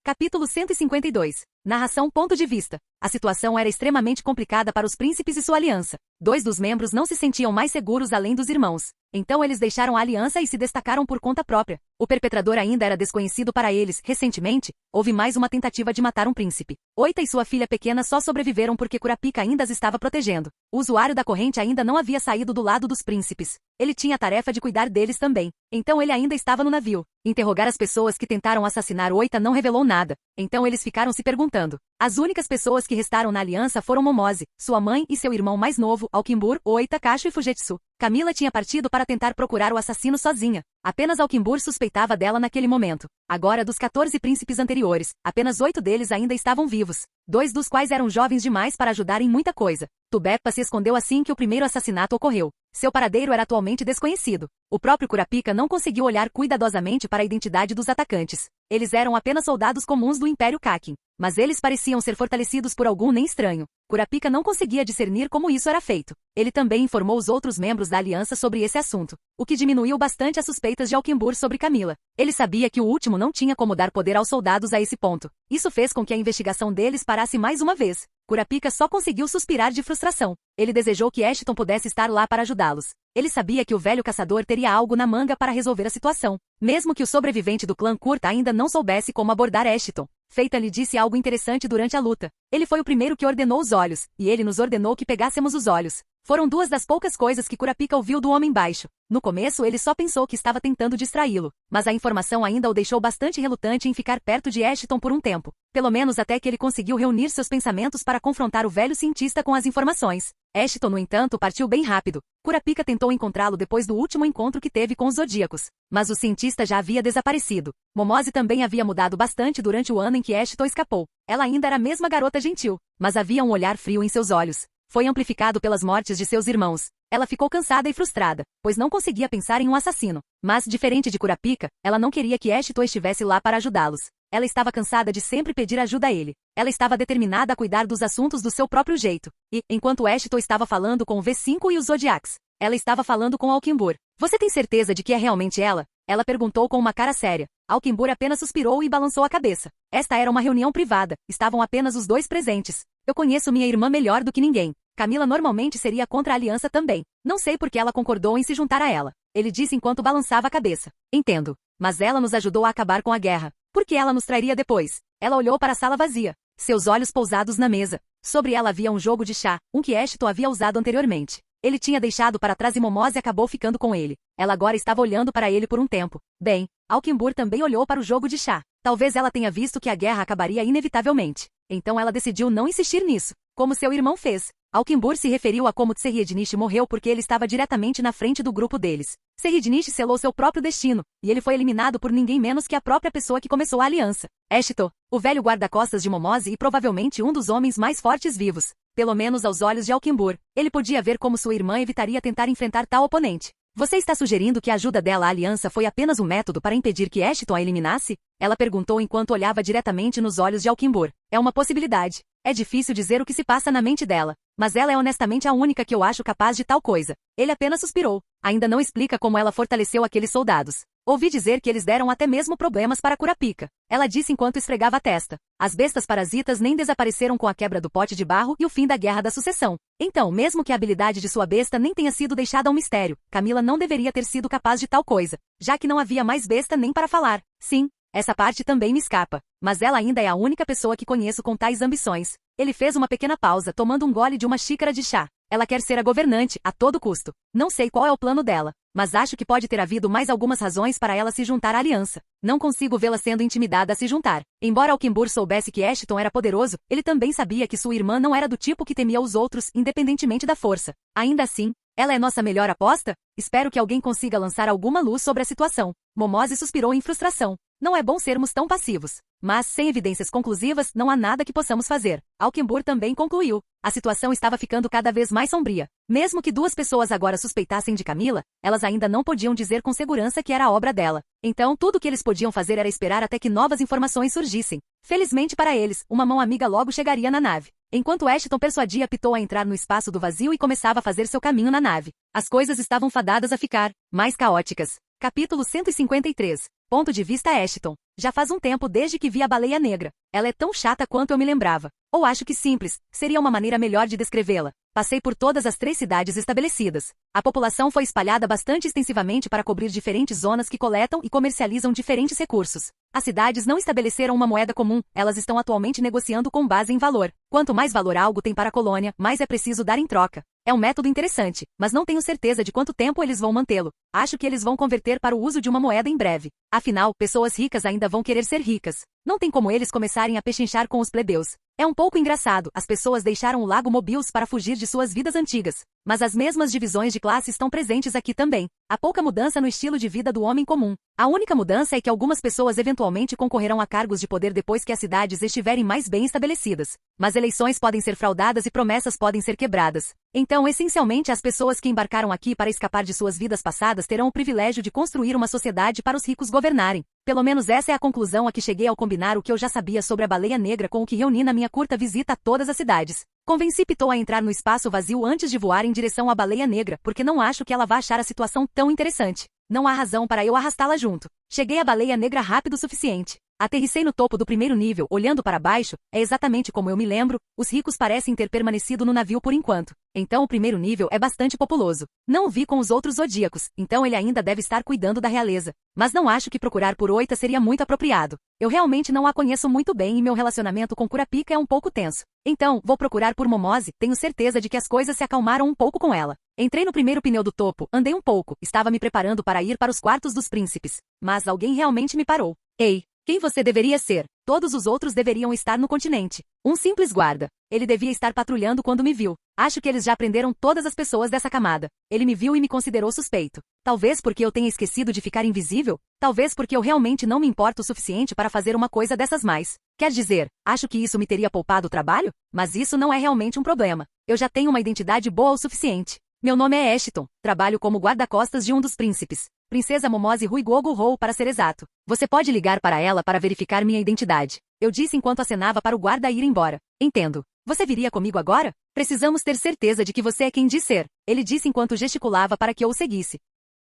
Capítulo 152. Narração ponto de vista. A situação era extremamente complicada para os príncipes e sua aliança. 2 dos membros não se sentiam mais seguros além dos irmãos. Então eles deixaram a aliança e se destacaram por conta própria. O perpetrador ainda era desconhecido para eles. Recentemente, houve mais uma tentativa de matar um príncipe. Oita e sua filha pequena só sobreviveram porque Kurapika ainda as estava protegendo. O usuário da corrente ainda não havia saído do lado dos príncipes. Ele tinha a tarefa de cuidar deles também. Então ele ainda estava no navio. Interrogar as pessoas que tentaram assassinar Oita não revelou nada. Então eles ficaram se perguntando. As únicas pessoas que restaram na aliança foram Momose, sua mãe e seu irmão mais novo, Aokibur, Oita, Kacho e Fugetsu. Camila tinha partido para tentar procurar o assassino sozinha. Apenas Aokibur suspeitava dela naquele momento. Agora, dos 14 príncipes anteriores, apenas 8 deles ainda estavam vivos. 2 dos quais eram jovens demais para ajudar em muita coisa. Tubeppa se escondeu assim que o primeiro assassinato ocorreu. Seu paradeiro era atualmente desconhecido. O próprio Kurapika não conseguiu olhar cuidadosamente para a identidade dos atacantes. Eles eram apenas soldados comuns do Império Kakin. Mas eles pareciam ser fortalecidos por algum nem estranho. Kurapika não conseguia discernir como isso era feito. Ele também informou os outros membros da aliança sobre esse assunto, o que diminuiu bastante as suspeitas de Aokibur sobre Camila. Ele sabia que o último não tinha como dar poder aos soldados a esse ponto. Isso fez com que a investigação deles parasse mais uma vez. Kurapika só conseguiu suspirar de frustração. Ele desejou que Ashton pudesse estar lá para ajudá-los. Ele sabia que o velho caçador teria algo na manga para resolver a situação. Mesmo que o sobrevivente do clã Kurta ainda não soubesse como abordar Ashton. Phaeton lhe disse algo interessante durante a luta. Ele foi o primeiro que ordenou os olhos, e ele nos ordenou que pegássemos os olhos. Foram 2 das poucas coisas que Kurapika ouviu do Homem Baixo. No começo ele só pensou que estava tentando distraí-lo, mas a informação ainda o deixou bastante relutante em ficar perto de Ashton por um tempo. Pelo menos até que ele conseguiu reunir seus pensamentos para confrontar o velho cientista com as informações. Ashton, no entanto, partiu bem rápido. Kurapika tentou encontrá-lo depois do último encontro que teve com os Zodíacos. Mas o cientista já havia desaparecido. Momose também havia mudado bastante durante o ano em que Ashton escapou. Ela ainda era a mesma garota gentil, mas havia um olhar frio em seus olhos. Foi amplificado pelas mortes de seus irmãos. Ela ficou cansada e frustrada, pois não conseguia pensar em um assassino. Mas, diferente de Kurapika, ela não queria que Ashton estivesse lá para ajudá-los. Ela estava cansada de sempre pedir ajuda a ele. Ela estava determinada a cuidar dos assuntos do seu próprio jeito. E, enquanto Ashton estava falando com o V5 e os Zodiacs, ela estava falando com Aokibur. Você tem certeza de que é realmente ela? Ela perguntou com uma cara séria. Aokibur apenas suspirou e balançou a cabeça. Esta era uma reunião privada. Estavam apenas os 2 presentes. Eu conheço minha irmã melhor do que ninguém. Camila normalmente seria contra a aliança também. Não sei por que ela concordou em se juntar a ela. Ele disse enquanto balançava a cabeça. Entendo. Mas ela nos ajudou a acabar com a guerra. Por que ela nos trairia depois? Ela olhou para a sala vazia. Seus olhos pousados na mesa. Sobre ela havia um jogo de chá, um que Ashton havia usado anteriormente. Ele tinha deixado para trás e Momose acabou ficando com ele. Ela agora estava olhando para ele por um tempo. Bem, Aokibur também olhou para o jogo de chá. Talvez ela tenha visto que a guerra acabaria inevitavelmente. Então ela decidiu não insistir nisso, como seu irmão fez. Aokibur se referiu a como Tserriednish morreu porque ele estava diretamente na frente do grupo deles. Tserriednish selou seu próprio destino, e ele foi eliminado por ninguém menos que a própria pessoa que começou a aliança. Ashton, o velho guarda-costas de Momose e provavelmente um dos homens mais fortes vivos. Pelo menos aos olhos de Aokibur, ele podia ver como sua irmã evitaria tentar enfrentar tal oponente. Você está sugerindo que a ajuda dela à aliança foi apenas um método para impedir que Ashton a eliminasse? Ela perguntou enquanto olhava diretamente nos olhos de Aokibur. É uma possibilidade. É difícil dizer o que se passa na mente dela, mas ela é honestamente a única que eu acho capaz de tal coisa. Ele apenas suspirou. Ainda não explica como ela fortaleceu aqueles soldados. Ouvi dizer que eles deram até mesmo problemas para Kurapika. Ela disse enquanto esfregava a testa. As bestas parasitas nem desapareceram com a quebra do pote de barro e o fim da Guerra da Sucessão. Então, mesmo que a habilidade de sua besta nem tenha sido deixada a um mistério, Camila não deveria ter sido capaz de tal coisa, já que não havia mais besta nem para falar. Sim, essa parte também me escapa. Mas ela ainda é a única pessoa que conheço com tais ambições. Ele fez uma pequena pausa, tomando um gole de uma xícara de chá. Ela quer ser a governante, a todo custo. Não sei qual é o plano dela, mas acho que pode ter havido mais algumas razões para ela se juntar à aliança. Não consigo vê-la sendo intimidada a se juntar. Embora Aokibur soubesse que Ashton era poderoso, ele também sabia que sua irmã não era do tipo que temia os outros, independentemente da força. Ainda assim, ela é nossa melhor aposta? Espero que alguém consiga lançar alguma luz sobre a situação. Momose suspirou em frustração. Não é bom sermos tão passivos. Mas, sem evidências conclusivas, não há nada que possamos fazer. Aokibur também concluiu. A situação estava ficando cada vez mais sombria. Mesmo que 2 pessoas agora suspeitassem de Camila, elas ainda não podiam dizer com segurança que era obra dela. Então, tudo o que eles podiam fazer era esperar até que novas informações surgissem. Felizmente para eles, uma mão amiga logo chegaria na nave. Enquanto Ashton persuadia Pitou a entrar no espaço do vazio e começava a fazer seu caminho na nave. As coisas estavam fadadas a ficar mais caóticas. Capítulo 153. Ponto de vista Ashton. Já faz um tempo desde que vi a baleia negra. Ela é tão chata quanto eu me lembrava. Ou acho que simples, seria uma maneira melhor de descrevê-la. Passei por todas as 3 cidades estabelecidas. A população foi espalhada bastante extensivamente para cobrir diferentes zonas que coletam e comercializam diferentes recursos. As cidades não estabeleceram uma moeda comum, elas estão atualmente negociando com base em valor. Quanto mais valor algo tem para a colônia, mais é preciso dar em troca. É um método interessante, mas não tenho certeza de quanto tempo eles vão mantê-lo. Acho que eles vão converter para o uso de uma moeda em breve. Afinal, pessoas ricas ainda vão querer ser ricas. Não tem como eles começarem a pechinchar com os plebeus. É um pouco engraçado, as pessoas deixaram o Lago Mobius para fugir de suas vidas antigas. Mas as mesmas divisões de classe estão presentes aqui também. Há pouca mudança no estilo de vida do homem comum. A única mudança é que algumas pessoas eventualmente concorrerão a cargos de poder depois que as cidades estiverem mais bem estabelecidas. Mas eleições podem ser fraudadas e promessas podem ser quebradas. Então, essencialmente, as pessoas que embarcaram aqui para escapar de suas vidas passadas terão o privilégio de construir uma sociedade para os ricos governarem. Pelo menos essa é a conclusão a que cheguei ao combinar o que eu já sabia sobre a baleia negra com o que reuni na minha curta visita a todas as cidades. Convenci Pitou a entrar no espaço vazio antes de voar em direção à baleia negra, porque não acho que ela vá achar a situação tão interessante. Não há razão para eu arrastá-la junto. Cheguei à baleia negra rápido o suficiente. Aterrissei no topo do primeiro nível, olhando para baixo, é exatamente como eu me lembro, os ricos parecem ter permanecido no navio por enquanto. Então o primeiro nível é bastante populoso. Não o vi com os outros zodíacos, então ele ainda deve estar cuidando da realeza. Mas não acho que procurar por Oita seria muito apropriado. Eu realmente não a conheço muito bem e meu relacionamento com Kurapika é um pouco tenso. Então, vou procurar por Momose, tenho certeza de que as coisas se acalmaram um pouco com ela. Entrei no primeiro pneu do topo, andei um pouco, estava me preparando para ir para os quartos dos príncipes. Mas alguém realmente me parou. Ei! Quem você deveria ser? Todos os outros deveriam estar no continente. Um simples guarda. Ele devia estar patrulhando quando me viu. Acho que eles já prenderam todas as pessoas dessa camada. Ele me viu e me considerou suspeito. Talvez porque eu tenha esquecido de ficar invisível? Talvez porque eu realmente não me importo o suficiente para fazer uma coisa dessas mais. Quer dizer, acho que isso me teria poupado o trabalho? Mas isso não é realmente um problema. Eu já tenho uma identidade boa o suficiente. Meu nome é Ashton, trabalho como guarda-costas de um dos príncipes. Princesa Momose Ruigogo Rou para ser exato. Você pode ligar para ela para verificar minha identidade. Eu disse enquanto acenava para o guarda ir embora. Entendo. Você viria comigo agora? Precisamos ter certeza de que você é quem diz ser. Ele disse enquanto gesticulava para que eu o seguisse.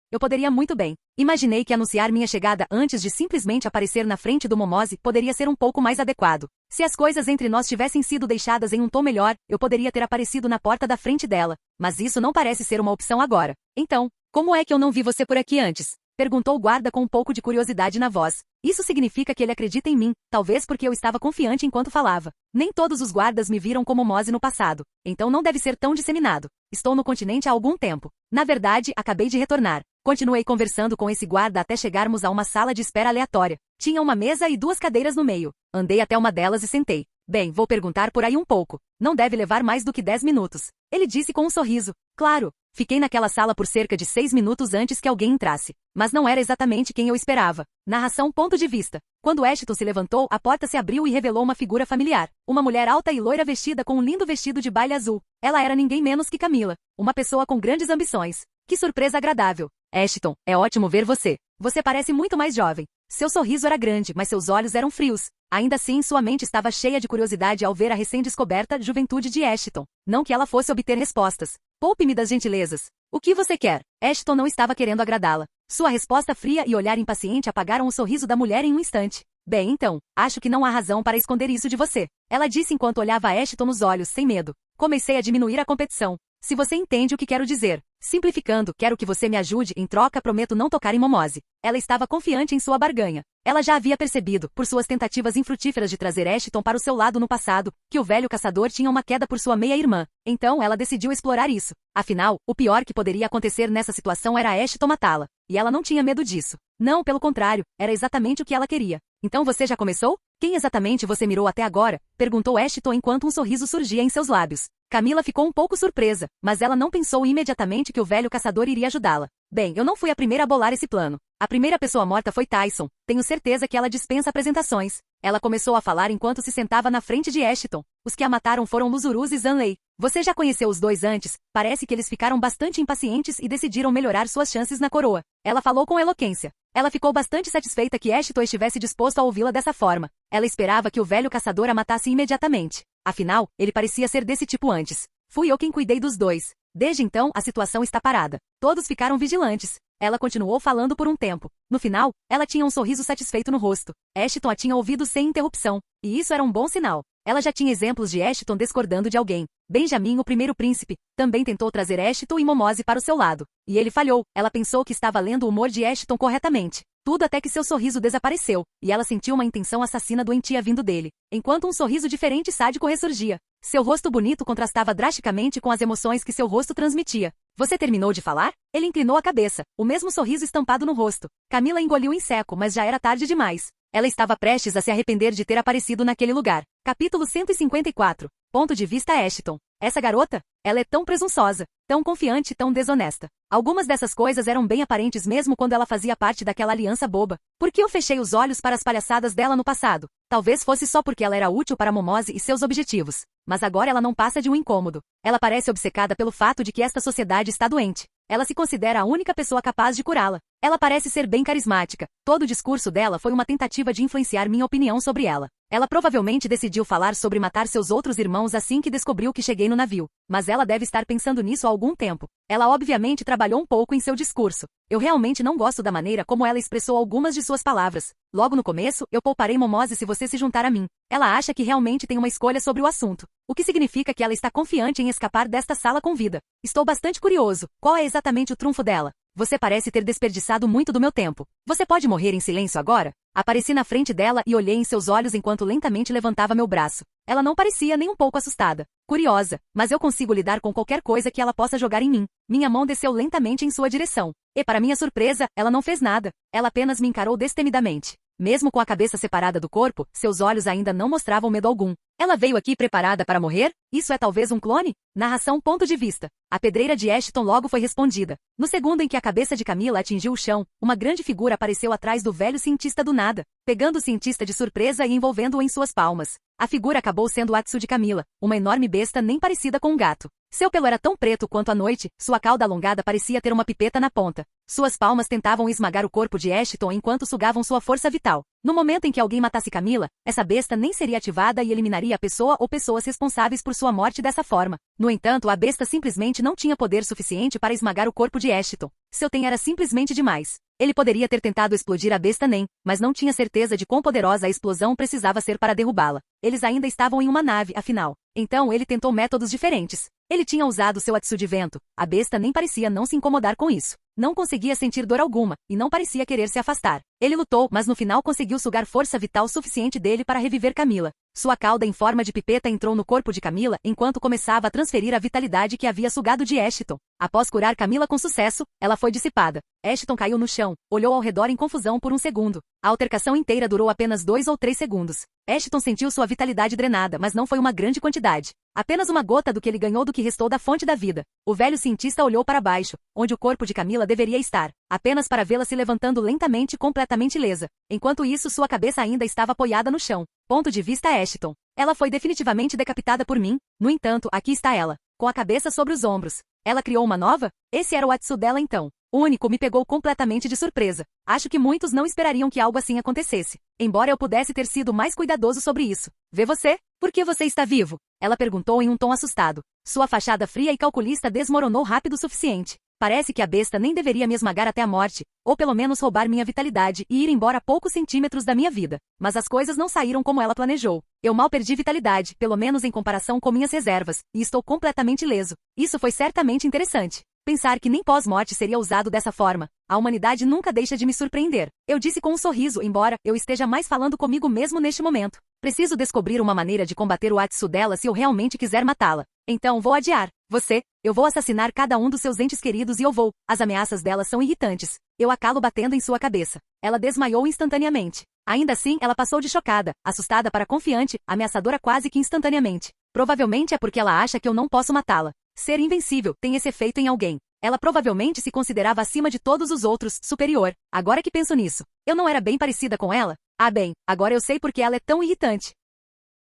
Eu poderia muito bem. Imaginei que anunciar minha chegada antes de simplesmente aparecer na frente do Momose poderia ser um pouco mais adequado. Se as coisas entre nós tivessem sido deixadas em um tom melhor, eu poderia ter aparecido na porta da frente dela. Mas isso não parece ser uma opção agora. Então, como é que eu não vi você por aqui antes? Perguntou o guarda com um pouco de curiosidade na voz. Isso significa que ele acredita em mim, talvez porque eu estava confiante enquanto falava. Nem todos os guardas me viram como Mose no passado, então não deve ser tão disseminado. Estou no continente há algum tempo. Na verdade, acabei de retornar. Continuei conversando com esse guarda até chegarmos a uma sala de espera aleatória. Tinha uma mesa e 2 cadeiras no meio. Andei até uma delas e sentei. Bem, vou perguntar por aí um pouco. Não deve levar mais do que 10 minutos. Ele disse com um sorriso. Claro. Fiquei naquela sala por cerca de 6 minutos antes que alguém entrasse. Mas não era exatamente quem eu esperava. Narração ponto de vista. Quando Ashton se levantou, a porta se abriu e revelou uma figura familiar. Uma mulher alta e loira vestida com um lindo vestido de baile azul. Ela era ninguém menos que Camila. Uma pessoa com grandes ambições. Que surpresa agradável. Ashton, é ótimo ver você. Você parece muito mais jovem. Seu sorriso era grande, mas seus olhos eram frios. Ainda assim, sua mente estava cheia de curiosidade ao ver a recém-descoberta juventude de Ashton. Não que ela fosse obter respostas. Poupe-me das gentilezas. O que você quer? Ashton não estava querendo agradá-la. Sua resposta fria e olhar impaciente apagaram o sorriso da mulher em um instante. Bem, então, acho que não há razão para esconder isso de você. Ela disse enquanto olhava Ashton nos olhos, sem medo. Comecei a diminuir a competição. Se você entende o que quero dizer. Simplificando, quero que você me ajude, em troca prometo não tocar em Momose. Ela estava confiante em sua barganha. Ela já havia percebido, por suas tentativas infrutíferas de trazer Ashton para o seu lado no passado, que o velho caçador tinha uma queda por sua meia-irmã. Então ela decidiu explorar isso. Afinal, o pior que poderia acontecer nessa situação era Ashton matá-la. E ela não tinha medo disso. Não, pelo contrário, era exatamente o que ela queria. Então você já começou? Quem exatamente você mirou até agora? Perguntou Ashton enquanto um sorriso surgia em seus lábios. Camila ficou um pouco surpresa, mas ela não pensou imediatamente que o velho caçador iria ajudá-la. Bem, eu não fui a primeira a bolar esse plano. A primeira pessoa morta foi Tyson. Tenho certeza que ela dispensa apresentações. Ela começou a falar enquanto se sentava na frente de Ashton. Os que a mataram foram Luzurus e Zanley. Você já conheceu os dois antes? Parece que eles ficaram bastante impacientes e decidiram melhorar suas chances na coroa. Ela falou com eloquência. Ela ficou bastante satisfeita que Ashton estivesse disposto a ouvi-la dessa forma. Ela esperava que o velho caçador a matasse imediatamente. Afinal, ele parecia ser desse tipo antes. Fui eu quem cuidei dos dois. Desde então, a situação está parada. Todos ficaram vigilantes. Ela continuou falando por um tempo. No final, ela tinha um sorriso satisfeito no rosto. Ashton a tinha ouvido sem interrupção. E isso era um bom sinal. Ela já tinha exemplos de Ashton discordando de alguém. Benjamin, o primeiro príncipe, também tentou trazer Ashton e Momose para o seu lado. E ele falhou. Ela pensou que estava lendo o humor de Ashton corretamente. Tudo até que seu sorriso desapareceu, e ela sentiu uma intenção assassina doentia vindo dele, enquanto um sorriso diferente e sádico ressurgia. Seu rosto bonito contrastava drasticamente com as emoções que seu rosto transmitia. Você terminou de falar? Ele inclinou a cabeça, o mesmo sorriso estampado no rosto. Camila engoliu em seco, mas já era tarde demais. Ela estava prestes a se arrepender de ter aparecido naquele lugar. Capítulo 154. Ponto de vista Ashton. Essa garota? Ela é tão presunçosa, tão confiante e tão desonesta. Algumas dessas coisas eram bem aparentes mesmo quando ela fazia parte daquela aliança boba. Por que eu fechei os olhos para as palhaçadas dela no passado? Talvez fosse só porque ela era útil para Momose e seus objetivos. Mas agora ela não passa de um incômodo. Ela parece obcecada pelo fato de que esta sociedade está doente. Ela se considera a única pessoa capaz de curá-la. Ela parece ser bem carismática. Todo o discurso dela foi uma tentativa de influenciar minha opinião sobre ela. Ela provavelmente decidiu falar sobre matar seus outros irmãos assim que descobriu que cheguei no navio. Mas ela deve estar pensando nisso há algum tempo. Ela obviamente trabalhou um pouco em seu discurso. Eu realmente não gosto da maneira como ela expressou algumas de suas palavras. Logo no começo, eu pouparei Momose se você se juntar a mim. Ela acha que realmente tem uma escolha sobre o assunto. O que significa que ela está confiante em escapar desta sala com vida. Estou bastante curioso. Qual é exatamente o trunfo dela? Você parece ter desperdiçado muito do meu tempo. Você pode morrer em silêncio agora? Apareci na frente dela e olhei em seus olhos enquanto lentamente levantava meu braço. Ela não parecia nem um pouco assustada. Curiosa, mas eu consigo lidar com qualquer coisa que ela possa jogar em mim. Minha mão desceu lentamente em sua direção. E para minha surpresa, ela não fez nada. Ela apenas me encarou destemidamente. Mesmo com a cabeça separada do corpo, seus olhos ainda não mostravam medo algum. Ela veio aqui preparada para morrer? Isso é talvez um clone? Narração ponto de vista. A pedreira de Ashton logo foi respondida. No segundo em que a cabeça de Camila atingiu o chão, uma grande figura apareceu atrás do velho cientista do nada, pegando o cientista de surpresa e envolvendo-o em suas palmas. A figura acabou sendo Atsu de Camila, uma enorme besta nem parecida com um gato. Seu pelo era tão preto quanto a noite, sua cauda alongada parecia ter uma pipeta na ponta. Suas palmas tentavam esmagar o corpo de Ashton enquanto sugavam sua força vital. No momento em que alguém matasse Camila, essa besta nem seria ativada e eliminaria a pessoa ou pessoas responsáveis por sua morte dessa forma. No entanto, a besta simplesmente não tinha poder suficiente para esmagar o corpo de Ashton. Seu TEM era simplesmente demais. Ele poderia ter tentado explodir a besta NEM, mas não tinha certeza de quão poderosa a explosão precisava ser para derrubá-la. Eles ainda estavam em uma nave, afinal. Então ele tentou métodos diferentes. Ele tinha usado seu Atsu de vento. A besta nem parecia não se incomodar com isso. Não conseguia sentir dor alguma, e não parecia querer se afastar. Ele lutou, mas no final conseguiu sugar força vital suficiente dele para reviver Camila. Sua cauda em forma de pipeta entrou no corpo de Camila enquanto começava a transferir a vitalidade que havia sugado de Ashton. Após curar Camila com sucesso, ela foi dissipada. Ashton caiu no chão, olhou ao redor em confusão por um segundo. A altercação inteira durou apenas 2 ou 3 segundos. Ashton sentiu sua vitalidade drenada, mas não foi uma grande quantidade. Apenas uma gota do que ele ganhou do que restou da fonte da vida. O velho cientista olhou para baixo, onde o corpo de Camila deveria estar, apenas para vê-la se levantando lentamente e completamente ilesa. Enquanto isso, sua cabeça ainda estava apoiada no chão. Ponto de vista Ashton. Ela foi definitivamente decapitada por mim. No entanto, aqui está ela, com a cabeça sobre os ombros. Ela criou uma nova? Esse era o Atsu dela então. O único me pegou completamente de surpresa. Acho que muitos não esperariam que algo assim acontecesse. Embora eu pudesse ter sido mais cuidadoso sobre isso. Vê você? Por que você está vivo? Ela perguntou em um tom assustado. Sua fachada fria e calculista desmoronou rápido o suficiente. Parece que a besta nem deveria me esmagar até a morte, ou pelo menos roubar minha vitalidade e ir embora a poucos centímetros da minha vida. Mas as coisas não saíram como ela planejou. Eu mal perdi vitalidade, pelo menos em comparação com minhas reservas, e estou completamente ileso. Isso foi certamente interessante. Pensar que nem pós-morte seria usado dessa forma. A humanidade nunca deixa de me surpreender. Eu disse com um sorriso, embora eu esteja mais falando comigo mesmo neste momento. Preciso descobrir uma maneira de combater o Atsu dela se eu realmente quiser matá-la. Então vou adiar. Eu vou assassinar cada um dos seus entes queridos e eu vou. As ameaças dela são irritantes. Eu a calo batendo em sua cabeça. Ela desmaiou instantaneamente. Ainda assim, ela passou de chocada, assustada para confiante, ameaçadora quase que instantaneamente. Provavelmente é porque ela acha que eu não posso matá-la. Ser invencível tem esse efeito em alguém. Ela provavelmente se considerava acima de todos os outros, superior. Agora que penso nisso, eu não era bem parecida com ela? Ah bem, agora eu sei porque ela é tão irritante.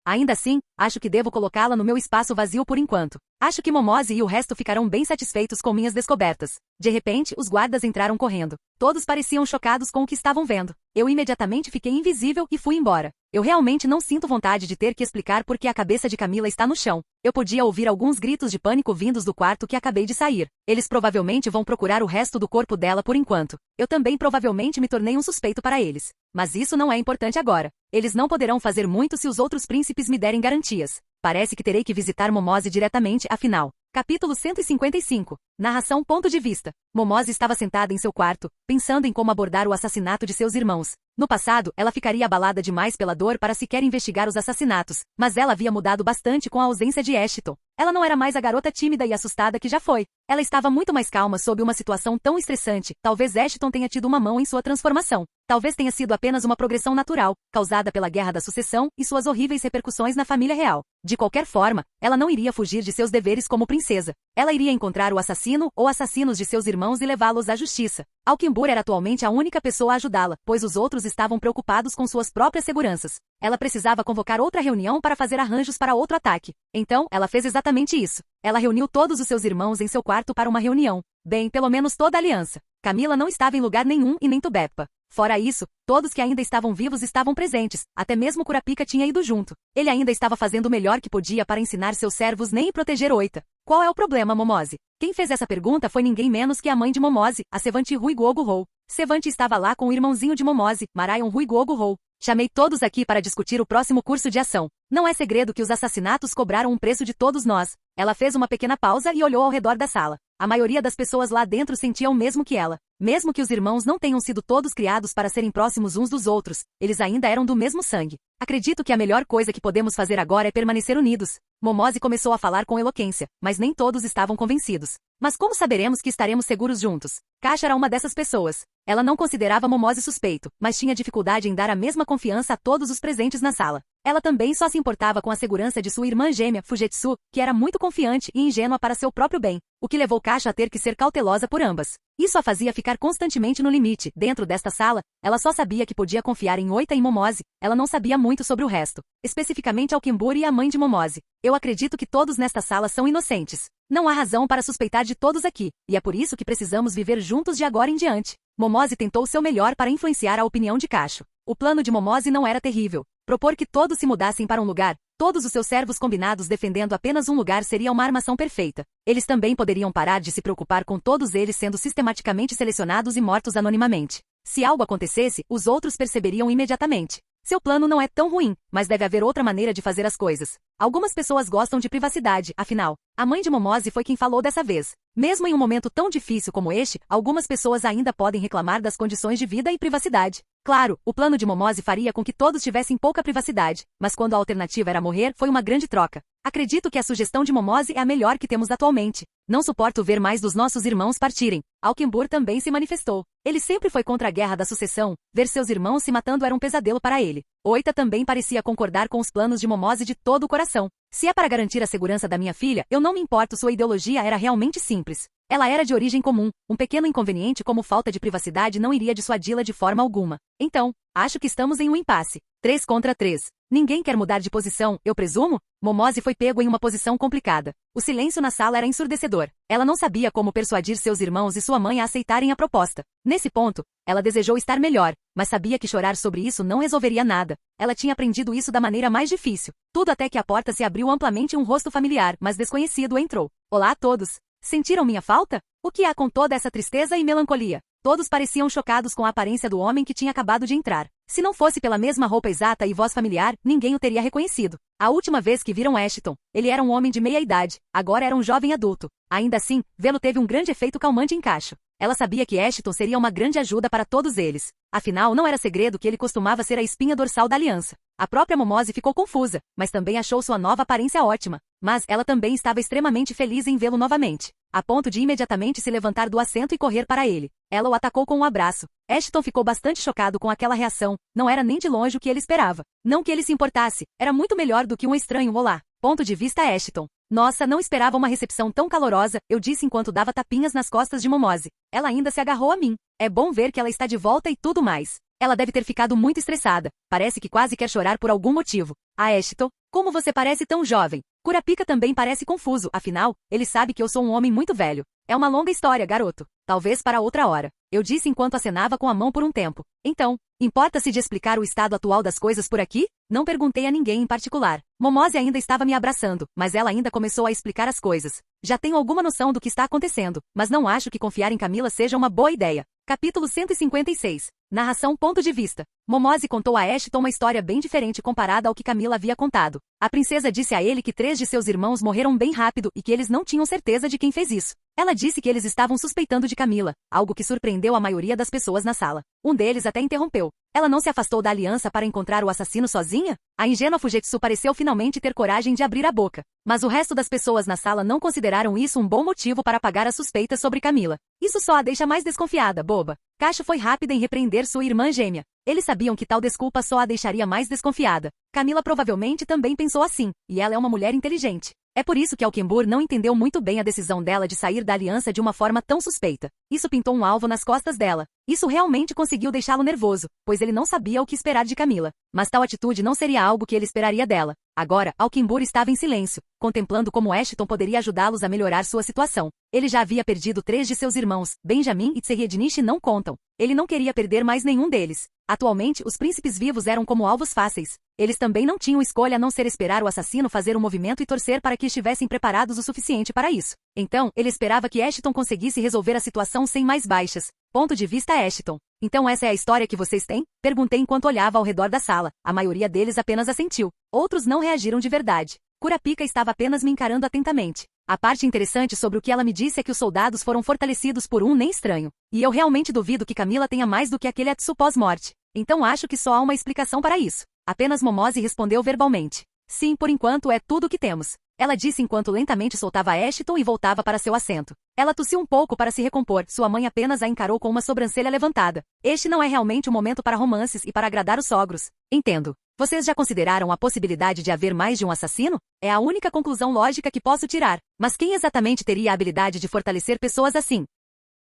Ainda assim, Acho que devo colocá-la no meu espaço vazio por enquanto. Acho que Momose e o resto ficarão bem satisfeitos com minhas descobertas. De repente, os guardas entraram correndo. Todos pareciam chocados com o que estavam vendo. Eu imediatamente fiquei invisível e fui embora. Eu realmente não sinto vontade de ter que explicar por que a cabeça de Camila está no chão. Eu podia ouvir alguns gritos de pânico vindos do quarto que acabei de sair. Eles provavelmente vão procurar o resto do corpo dela por enquanto. Eu também provavelmente me tornei um suspeito para eles. Mas isso não é importante agora. Eles não poderão fazer muito se os outros príncipes me derem garantias. Parece que terei que visitar Momose diretamente, afinal. Capítulo 155. Narração. Ponto de vista. Momose estava sentada em seu quarto, pensando em como abordar o assassinato de seus irmãos. No passado, ela ficaria abalada demais pela dor para sequer investigar os assassinatos, mas ela havia mudado bastante com a ausência de Ashton. Ela não era mais a garota tímida e assustada que já foi. Ela estava muito mais calma sob uma situação tão estressante. Talvez Ashton tenha tido uma mão em sua transformação. Talvez tenha sido apenas uma progressão natural, causada pela Guerra da Sucessão e suas horríveis repercussões na família real. De qualquer forma, ela não iria fugir de seus deveres como princesa. Ela iria encontrar o assassino ou assassinos de seus irmãos e levá-los à justiça. Alquembur era atualmente a única pessoa a ajudá-la, pois os outros estavam preocupados com suas próprias seguranças. Ela precisava convocar outra reunião para fazer arranjos para outro ataque. Então, ela fez exatamente isso. Ela reuniu todos os seus irmãos em seu quarto para uma reunião. Bem, pelo menos toda a aliança. Camila não estava em lugar nenhum e nem Tubeppa. Fora isso, todos que ainda estavam vivos estavam presentes, até mesmo Curapica tinha ido junto. Ele ainda estava fazendo o melhor que podia para ensinar seus servos nem proteger Oita. Qual é o problema, Momose? Quem fez essa pergunta foi ninguém menos que a mãe de Momose, a Sevante Ruigogo-Rou. Sevante estava lá com o irmãozinho de Momose, Marayon Ruigogo-Rou. Chamei todos aqui para discutir o próximo curso de ação. Não é segredo que os assassinatos cobraram um preço de todos nós. Ela fez uma pequena pausa e olhou ao redor da sala. A maioria das pessoas lá dentro sentia o mesmo que ela. Mesmo que os irmãos não tenham sido todos criados para serem próximos uns dos outros, eles ainda eram do mesmo sangue. Acredito que a melhor coisa que podemos fazer agora é permanecer unidos. Momose começou a falar com eloquência, mas nem todos estavam convencidos. Mas como saberemos que estaremos seguros juntos? Kasha era uma dessas pessoas. Ela não considerava Momose suspeito, mas tinha dificuldade em dar a mesma confiança a todos os presentes na sala. Ela também só se importava com a segurança de sua irmã gêmea, Fujetsu, que era muito confiante e ingênua para seu próprio bem, o que levou Kasha a ter que ser cautelosa por ambas. Isso a fazia ficar constantemente no limite. Dentro desta sala, ela só sabia que podia confiar em Oita e Momose, ela não sabia muito sobre o resto, especificamente Alquembur e a mãe de Momose. Eu acredito que todos nesta sala são inocentes. Não há razão para suspeitar de todos aqui, e é por isso que precisamos viver juntos de agora em diante. Momose tentou seu melhor para influenciar a opinião de Cacho. O plano de Momose não era terrível. Propor que todos se mudassem para um lugar, todos os seus servos combinados defendendo apenas um lugar seria uma armação perfeita. Eles também poderiam parar de se preocupar com todos eles sendo sistematicamente selecionados e mortos anonimamente. Se algo acontecesse, os outros perceberiam imediatamente. Seu plano não é tão ruim, mas deve haver outra maneira de fazer as coisas. Algumas pessoas gostam de privacidade, afinal. A mãe de Momose foi quem falou dessa vez. Mesmo em um momento tão difícil como este, algumas pessoas ainda podem reclamar das condições de vida e privacidade. Claro, o plano de Momose faria com que todos tivessem pouca privacidade, mas quando a alternativa era morrer, foi uma grande troca. Acredito que a sugestão de Momose é a melhor que temos atualmente. Não suporto ver mais dos nossos irmãos partirem. Alquembur também se manifestou. Ele sempre foi contra a Guerra da Sucessão. Ver seus irmãos se matando era um pesadelo para ele. Oita também parecia concordar com os planos de Momose de todo o coração. Se é para garantir a segurança da minha filha, eu não me importo. Sua ideologia era realmente simples. Ela era de origem comum. Um pequeno inconveniente como falta de privacidade não iria dissuadi-la de forma alguma. Então, acho que estamos em um impasse. 3 contra 3. Ninguém quer mudar de posição, eu presumo? Momose foi pego em uma posição complicada. O silêncio na sala era ensurdecedor. Ela não sabia como persuadir seus irmãos e sua mãe a aceitarem a proposta. Nesse ponto, ela desejou estar melhor, mas sabia que chorar sobre isso não resolveria nada. Ela tinha aprendido isso da maneira mais difícil. Tudo até que a porta se abriu amplamente e um rosto familiar, mas desconhecido entrou. Olá a todos. Sentiram minha falta? O que há com toda essa tristeza e melancolia? Todos pareciam chocados com a aparência do homem que tinha acabado de entrar. Se não fosse pela mesma roupa exata e voz familiar, ninguém o teria reconhecido. A última vez que viram Ashton, ele era um homem de meia idade, agora era um jovem adulto. Ainda assim, vê-lo teve um grande efeito calmante em Cacho. Ela sabia que Ashton seria uma grande ajuda para todos eles. Afinal, não era segredo que ele costumava ser a espinha dorsal da aliança. A própria Momose ficou confusa, mas também achou sua nova aparência ótima. Mas ela também estava extremamente feliz em vê-lo novamente, a ponto de imediatamente se levantar do assento e correr para ele. Ela o atacou com um abraço. Ashton ficou bastante chocado com aquela reação. Não era nem de longe o que ele esperava. Não que ele se importasse, era muito melhor do que um estranho olá. Ponto de vista Ashton. Nossa, não esperava uma recepção tão calorosa, eu disse enquanto dava tapinhas nas costas de Momose. Ela ainda se agarrou a mim. É bom ver que ela está de volta e tudo mais. Ela deve ter ficado muito estressada. Parece que quase quer chorar por algum motivo. A Ashton, Como você parece tão jovem? Kurapika também parece confuso, afinal, ele sabe que eu sou um homem muito velho. É uma longa história, garoto. Talvez para outra hora. Eu disse enquanto acenava com a mão por um tempo. Então, importa-se de explicar o estado atual das coisas por aqui? Não perguntei a ninguém em particular. Momose ainda estava me abraçando, mas ela ainda começou a explicar as coisas. Já tenho alguma noção do que está acontecendo, mas não acho que confiar em Camila seja uma boa ideia. Capítulo 156. Narração ponto de vista. Momose contou a Ashton uma história bem diferente comparada ao que Camila havia contado. A princesa disse a ele que 3 de seus irmãos morreram bem rápido e que eles não tinham certeza de quem fez isso. Ela disse que eles estavam suspeitando de Camila, algo que surpreendeu a maioria das pessoas na sala. Um deles até interrompeu. Ela não se afastou da aliança para encontrar o assassino sozinha? A ingênua Fugetsu pareceu finalmente ter coragem de abrir a boca. Mas o resto das pessoas na sala não consideraram isso um bom motivo para apagar as suspeitas sobre Camila. Isso só a deixa mais desconfiada, boba. Cacho foi rápida em repreender sua irmã gêmea. Eles sabiam que tal desculpa só a deixaria mais desconfiada. Camila provavelmente também pensou assim, e ela é uma mulher inteligente. É por isso que Alquembur não entendeu muito bem a decisão dela de sair da aliança de uma forma tão suspeita. Isso pintou um alvo nas costas dela. Isso realmente conseguiu deixá-lo nervoso, pois ele não sabia o que esperar de Camila. Mas tal atitude não seria algo que ele esperaria dela. Agora, Alquembur estava em silêncio, contemplando como Ashton poderia ajudá-los a melhorar sua situação. Ele já havia perdido 3 de seus irmãos, Benjamin e Tserriednishi não contam. Ele não queria perder mais nenhum deles. Atualmente, os príncipes vivos eram como alvos fáceis. Eles também não tinham escolha a não ser esperar o assassino fazer um movimento e torcer para que estivessem preparados o suficiente para isso. Então, ele esperava que Ashton conseguisse resolver a situação sem mais baixas. Ponto de vista Ashton. Então essa é a história que vocês têm? Perguntei enquanto olhava ao redor da sala. A maioria deles apenas assentiu. Outros não reagiram de verdade. Kurapika estava apenas me encarando atentamente. A parte interessante sobre o que ela me disse é que os soldados foram fortalecidos por um nem estranho. E eu realmente duvido que Camila tenha mais do que aquele Atsu pós-morte. Então acho que só há uma explicação para isso. Apenas Momose respondeu verbalmente. Sim, por enquanto é tudo o que temos. Ela disse enquanto lentamente soltava Ashton e voltava para seu assento. Ela tossiu um pouco para se recompor, sua mãe apenas a encarou com uma sobrancelha levantada. Este não é realmente o momento para romances e para agradar os sogros. Entendo. Vocês já consideraram a possibilidade de haver mais de um assassino? É a única conclusão lógica que posso tirar. Mas quem exatamente teria a habilidade de fortalecer pessoas assim?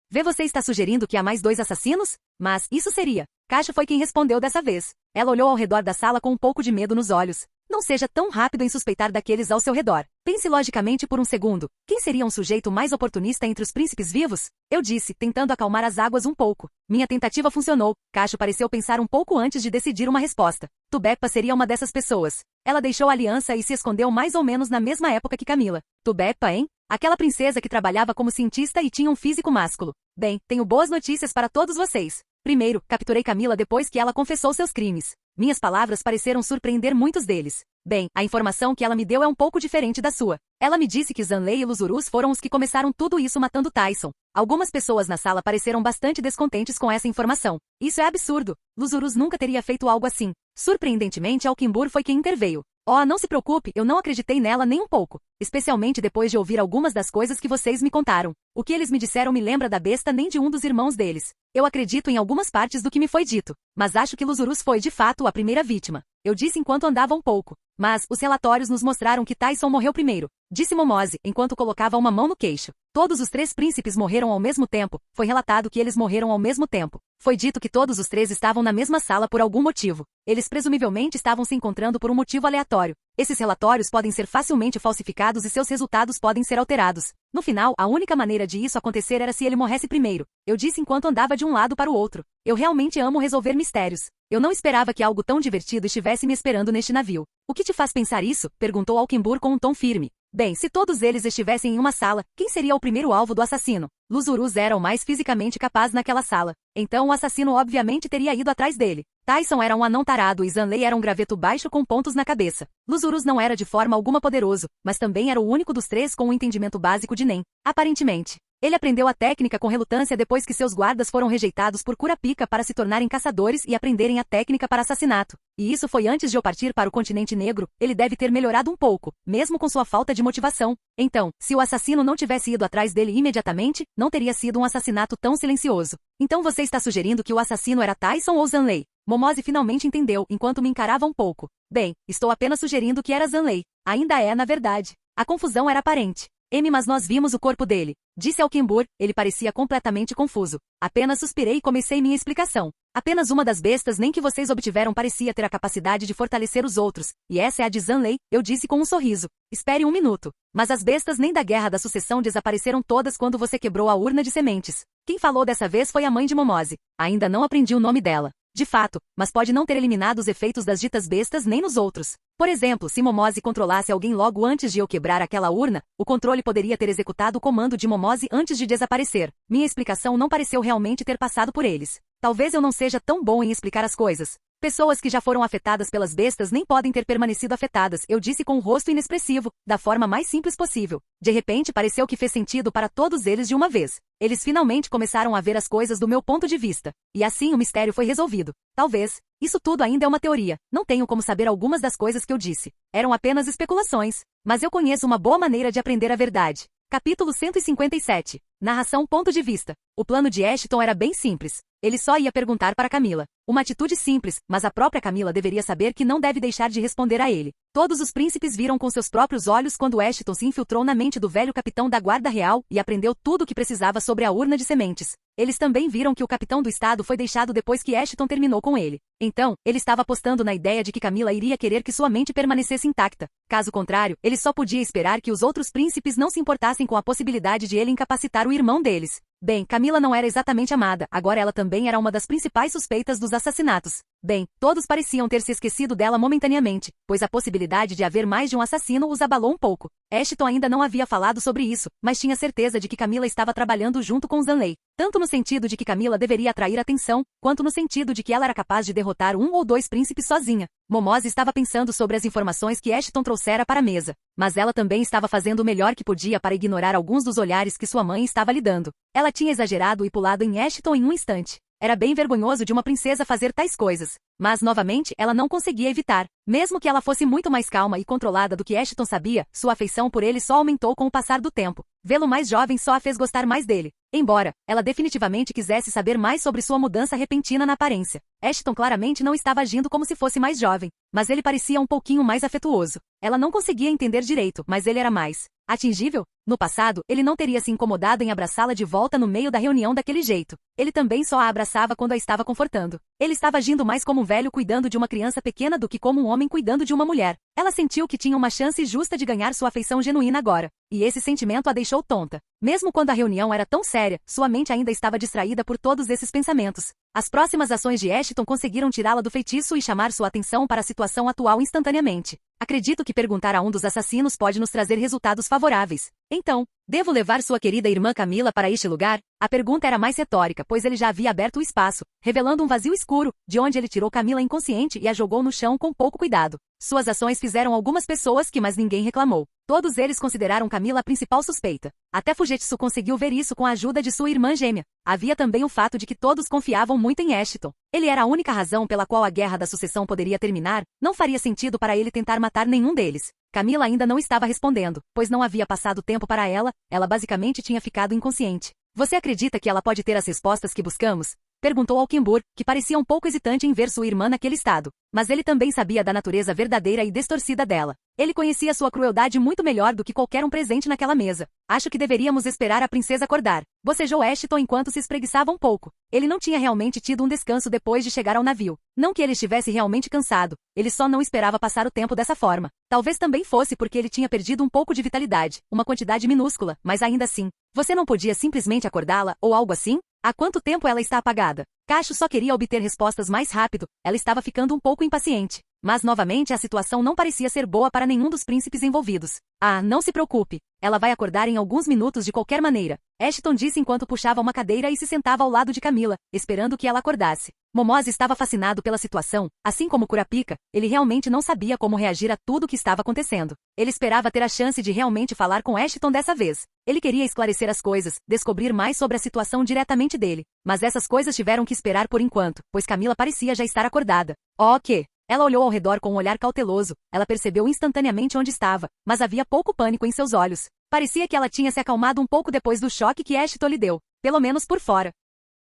Vê, você está sugerindo que há mais 2 assassinos? Mas isso seria. Cacho foi quem respondeu dessa vez. Ela olhou ao redor da sala com um pouco de medo nos olhos. Não seja tão rápido em suspeitar daqueles ao seu redor. Pense logicamente por um segundo. Quem seria um sujeito mais oportunista entre os príncipes vivos? Eu disse, tentando acalmar as águas um pouco. Minha tentativa funcionou. Cacho pareceu pensar um pouco antes de decidir uma resposta. Tubekpa seria uma dessas pessoas. Ela deixou a aliança e se escondeu mais ou menos na mesma época que Camila. Tubekpa, hein? Aquela princesa que trabalhava como cientista e tinha um físico másculo. Bem, tenho boas notícias para todos vocês. Primeiro, capturei Camila depois que ela confessou seus crimes. Minhas palavras pareceram surpreender muitos deles. Bem, a informação que ela me deu é um pouco diferente da sua. Ela me disse que Zanlei e Luzurus foram os que começaram tudo isso matando Tyson. Algumas pessoas na sala pareceram bastante descontentes com essa informação. Isso é absurdo. Luzurus nunca teria feito algo assim. Surpreendentemente, Alquembur foi quem interveio. Oh, não se preocupe, eu não acreditei nela nem um pouco. Especialmente depois de ouvir algumas das coisas que vocês me contaram. O que eles me disseram me lembra da besta nem de um dos irmãos deles. Eu acredito em algumas partes do que me foi dito. Mas acho que Luzurus foi de fato a primeira vítima. Eu disse enquanto andava um pouco. Mas os relatórios nos mostraram que Tyson morreu primeiro. Disse Momose, enquanto colocava uma mão no queixo. Todos os 3 príncipes morreram ao mesmo tempo. Foi relatado que eles morreram ao mesmo tempo. Foi dito que todos os 3 estavam na mesma sala por algum motivo. Eles presumivelmente estavam se encontrando por um motivo aleatório. Esses relatórios podem ser facilmente falsificados e seus resultados podem ser alterados. No final, a única maneira de isso acontecer era se ele morresse primeiro. Eu disse enquanto andava de um lado para o outro. Eu realmente amo resolver mistérios. Eu não esperava que algo tão divertido estivesse me esperando neste navio. O que te faz pensar isso? Perguntou Alquembur com um tom firme. Bem, se todos eles estivessem em uma sala, quem seria o primeiro alvo do assassino? Luzurus era o mais fisicamente capaz naquela sala. Então o assassino obviamente teria ido atrás dele. Tyson era um anão tarado e Zanlei era um graveto baixo com pontos na cabeça. Luzurus não era de forma alguma poderoso, mas também era o único dos 3 com um entendimento básico de Nen. Aparentemente. Ele aprendeu a técnica com relutância depois que seus guardas foram rejeitados por Kurapika para se tornarem caçadores e aprenderem a técnica para assassinato. E isso foi antes de eu partir para o continente negro. Ele deve ter melhorado um pouco, mesmo com sua falta de motivação. Então, se o assassino não tivesse ido atrás dele imediatamente, não teria sido um assassinato tão silencioso. Então você está sugerindo que o assassino era Tyson ou Zanlei? Momose finalmente entendeu, enquanto me encarava um pouco. Bem, estou apenas sugerindo que era Zanlei. Ainda é, na verdade. A confusão era aparente. Mas nós vimos o corpo dele. Disse Alquembur, ele parecia completamente confuso. Apenas suspirei e comecei minha explicação. Apenas uma das bestas nem que vocês obtiveram parecia ter a capacidade de fortalecer os outros, e essa é a de Zanlei, eu disse com um sorriso. Espere um minuto. Mas as bestas nem da Guerra da Sucessão desapareceram todas quando você quebrou a urna de sementes. Quem falou dessa vez foi a mãe de Momose. Ainda não aprendi o nome dela. De fato, mas pode não ter eliminado os efeitos das ditas bestas nem nos outros. Por exemplo, se Momose controlasse alguém logo antes de eu quebrar aquela urna, o controle poderia ter executado o comando de Momose antes de desaparecer. Minha explicação não pareceu realmente ter passado por eles. Talvez eu não seja tão bom em explicar as coisas. Pessoas que já foram afetadas pelas bestas nem podem ter permanecido afetadas, eu disse com um rosto inexpressivo, da forma mais simples possível. De repente pareceu que fez sentido para todos eles de uma vez. Eles finalmente começaram a ver as coisas do meu ponto de vista. E assim o mistério foi resolvido. Talvez. Isso tudo ainda é uma teoria. Não tenho como saber algumas das coisas que eu disse. Eram apenas especulações. Mas eu conheço uma boa maneira de aprender a verdade. Capítulo 157. Narração ponto de vista. O plano de Ashton era bem simples. Ele só ia perguntar para Camila. Uma atitude simples, mas a própria Camila deveria saber que não deve deixar de responder a ele. Todos os príncipes viram com seus próprios olhos quando Ashton se infiltrou na mente do velho capitão da Guarda Real e aprendeu tudo o que precisava sobre a urna de sementes. Eles também viram que o capitão do estado foi deixado depois que Ashton terminou com ele. Então, ele estava apostando na ideia de que Camila iria querer que sua mente permanecesse intacta. Caso contrário, ele só podia esperar que os outros príncipes não se importassem com a possibilidade de ele incapacitar o irmão deles. Bem, Camila não era exatamente amada, agora ela também era uma das principais suspeitas dos assassinatos. Bem, todos pareciam ter se esquecido dela momentaneamente, pois a possibilidade de haver mais de um assassino os abalou um pouco. Ashton ainda não havia falado sobre isso, mas tinha certeza de que Camila estava trabalhando junto com Zanlei. Tanto no sentido de que Camila deveria atrair atenção, quanto no sentido de que ela era capaz de derrotar um ou dois príncipes sozinha. Momose estava pensando sobre as informações que Ashton trouxera para a mesa, mas ela também estava fazendo o melhor que podia para ignorar alguns dos olhares que sua mãe estava lhe dando. Ela tinha exagerado e pulado em Ashton em um instante. Era bem vergonhoso de uma princesa fazer tais coisas. Mas, novamente, ela não conseguia evitar. Mesmo que ela fosse muito mais calma e controlada do que Ashton sabia, sua afeição por ele só aumentou com o passar do tempo. Vê-lo mais jovem só a fez gostar mais dele. Embora ela definitivamente quisesse saber mais sobre sua mudança repentina na aparência. Ashton claramente não estava agindo como se fosse mais jovem, mas ele parecia um pouquinho mais afetuoso. Ela não conseguia entender direito, mas ele era mais atingível. No passado, ele não teria se incomodado em abraçá-la de volta no meio da reunião daquele jeito. Ele também só a abraçava quando a estava confortando. Ele estava agindo mais como um velho cuidando de uma criança pequena do que como um homem cuidando de uma mulher. Ela sentiu que tinha uma chance justa de ganhar sua afeição genuína agora. E esse sentimento a deixou tonta. Mesmo quando a reunião era tão séria, sua mente ainda estava distraída por todos esses pensamentos. As próximas ações de Ashton conseguiram tirá-la do feitiço e chamar sua atenção para a situação atual instantaneamente. Acredito que perguntar a um dos assassinos pode nos trazer resultados favoráveis. Então, devo levar sua querida irmã Camila para este lugar? A pergunta era mais retórica, pois ele já havia aberto o espaço, revelando um vazio escuro, de onde ele tirou Camila inconsciente e a jogou no chão com pouco cuidado. Suas ações fizeram algumas pessoas que mais ninguém reclamou. Todos eles consideraram Camila a principal suspeita. Até Fugetsu conseguiu ver isso com a ajuda de sua irmã gêmea. Havia também o fato de que todos confiavam muito em Ashton. Ele era a única razão pela qual a Guerra da Sucessão poderia terminar, não faria sentido para ele tentar matar nenhum deles. Camila ainda não estava respondendo, pois não havia passado tempo para ela basicamente tinha ficado inconsciente. Você acredita que ela pode ter as respostas que buscamos? Perguntou ao Kimbur, que parecia um pouco hesitante em ver sua irmã naquele estado. Mas ele também sabia da natureza verdadeira e distorcida dela. Ele conhecia sua crueldade muito melhor do que qualquer um presente naquela mesa. Acho que deveríamos esperar a princesa acordar. Bocejou Ashton enquanto se espreguiçava um pouco. Ele não tinha realmente tido um descanso depois de chegar ao navio. Não que ele estivesse realmente cansado. Ele só não esperava passar o tempo dessa forma. Talvez também fosse porque ele tinha perdido um pouco de vitalidade. Uma quantidade minúscula, mas ainda assim. Você não podia simplesmente acordá-la, ou algo assim? Há quanto tempo ela está apagada? Cacho só queria obter respostas mais rápido, ela estava ficando um pouco impaciente. Mas novamente a situação não parecia ser boa para nenhum dos príncipes envolvidos. Ah, não se preocupe. Ela vai acordar em alguns minutos de qualquer maneira. Ashton disse enquanto puxava uma cadeira e se sentava ao lado de Camila, esperando que ela acordasse. Momose estava fascinado pela situação, assim como Kurapika, ele realmente não sabia como reagir a tudo o que estava acontecendo. Ele esperava ter a chance de realmente falar com Ashton dessa vez. Ele queria esclarecer as coisas, descobrir mais sobre a situação diretamente dele. Mas essas coisas tiveram que esperar por enquanto, pois Camila parecia já estar acordada. Oh, que? Ela olhou ao redor com um olhar cauteloso. Ela percebeu instantaneamente onde estava, mas havia pouco pânico em seus olhos. Parecia que ela tinha se acalmado um pouco depois do choque que Ashton lhe deu, pelo menos por fora.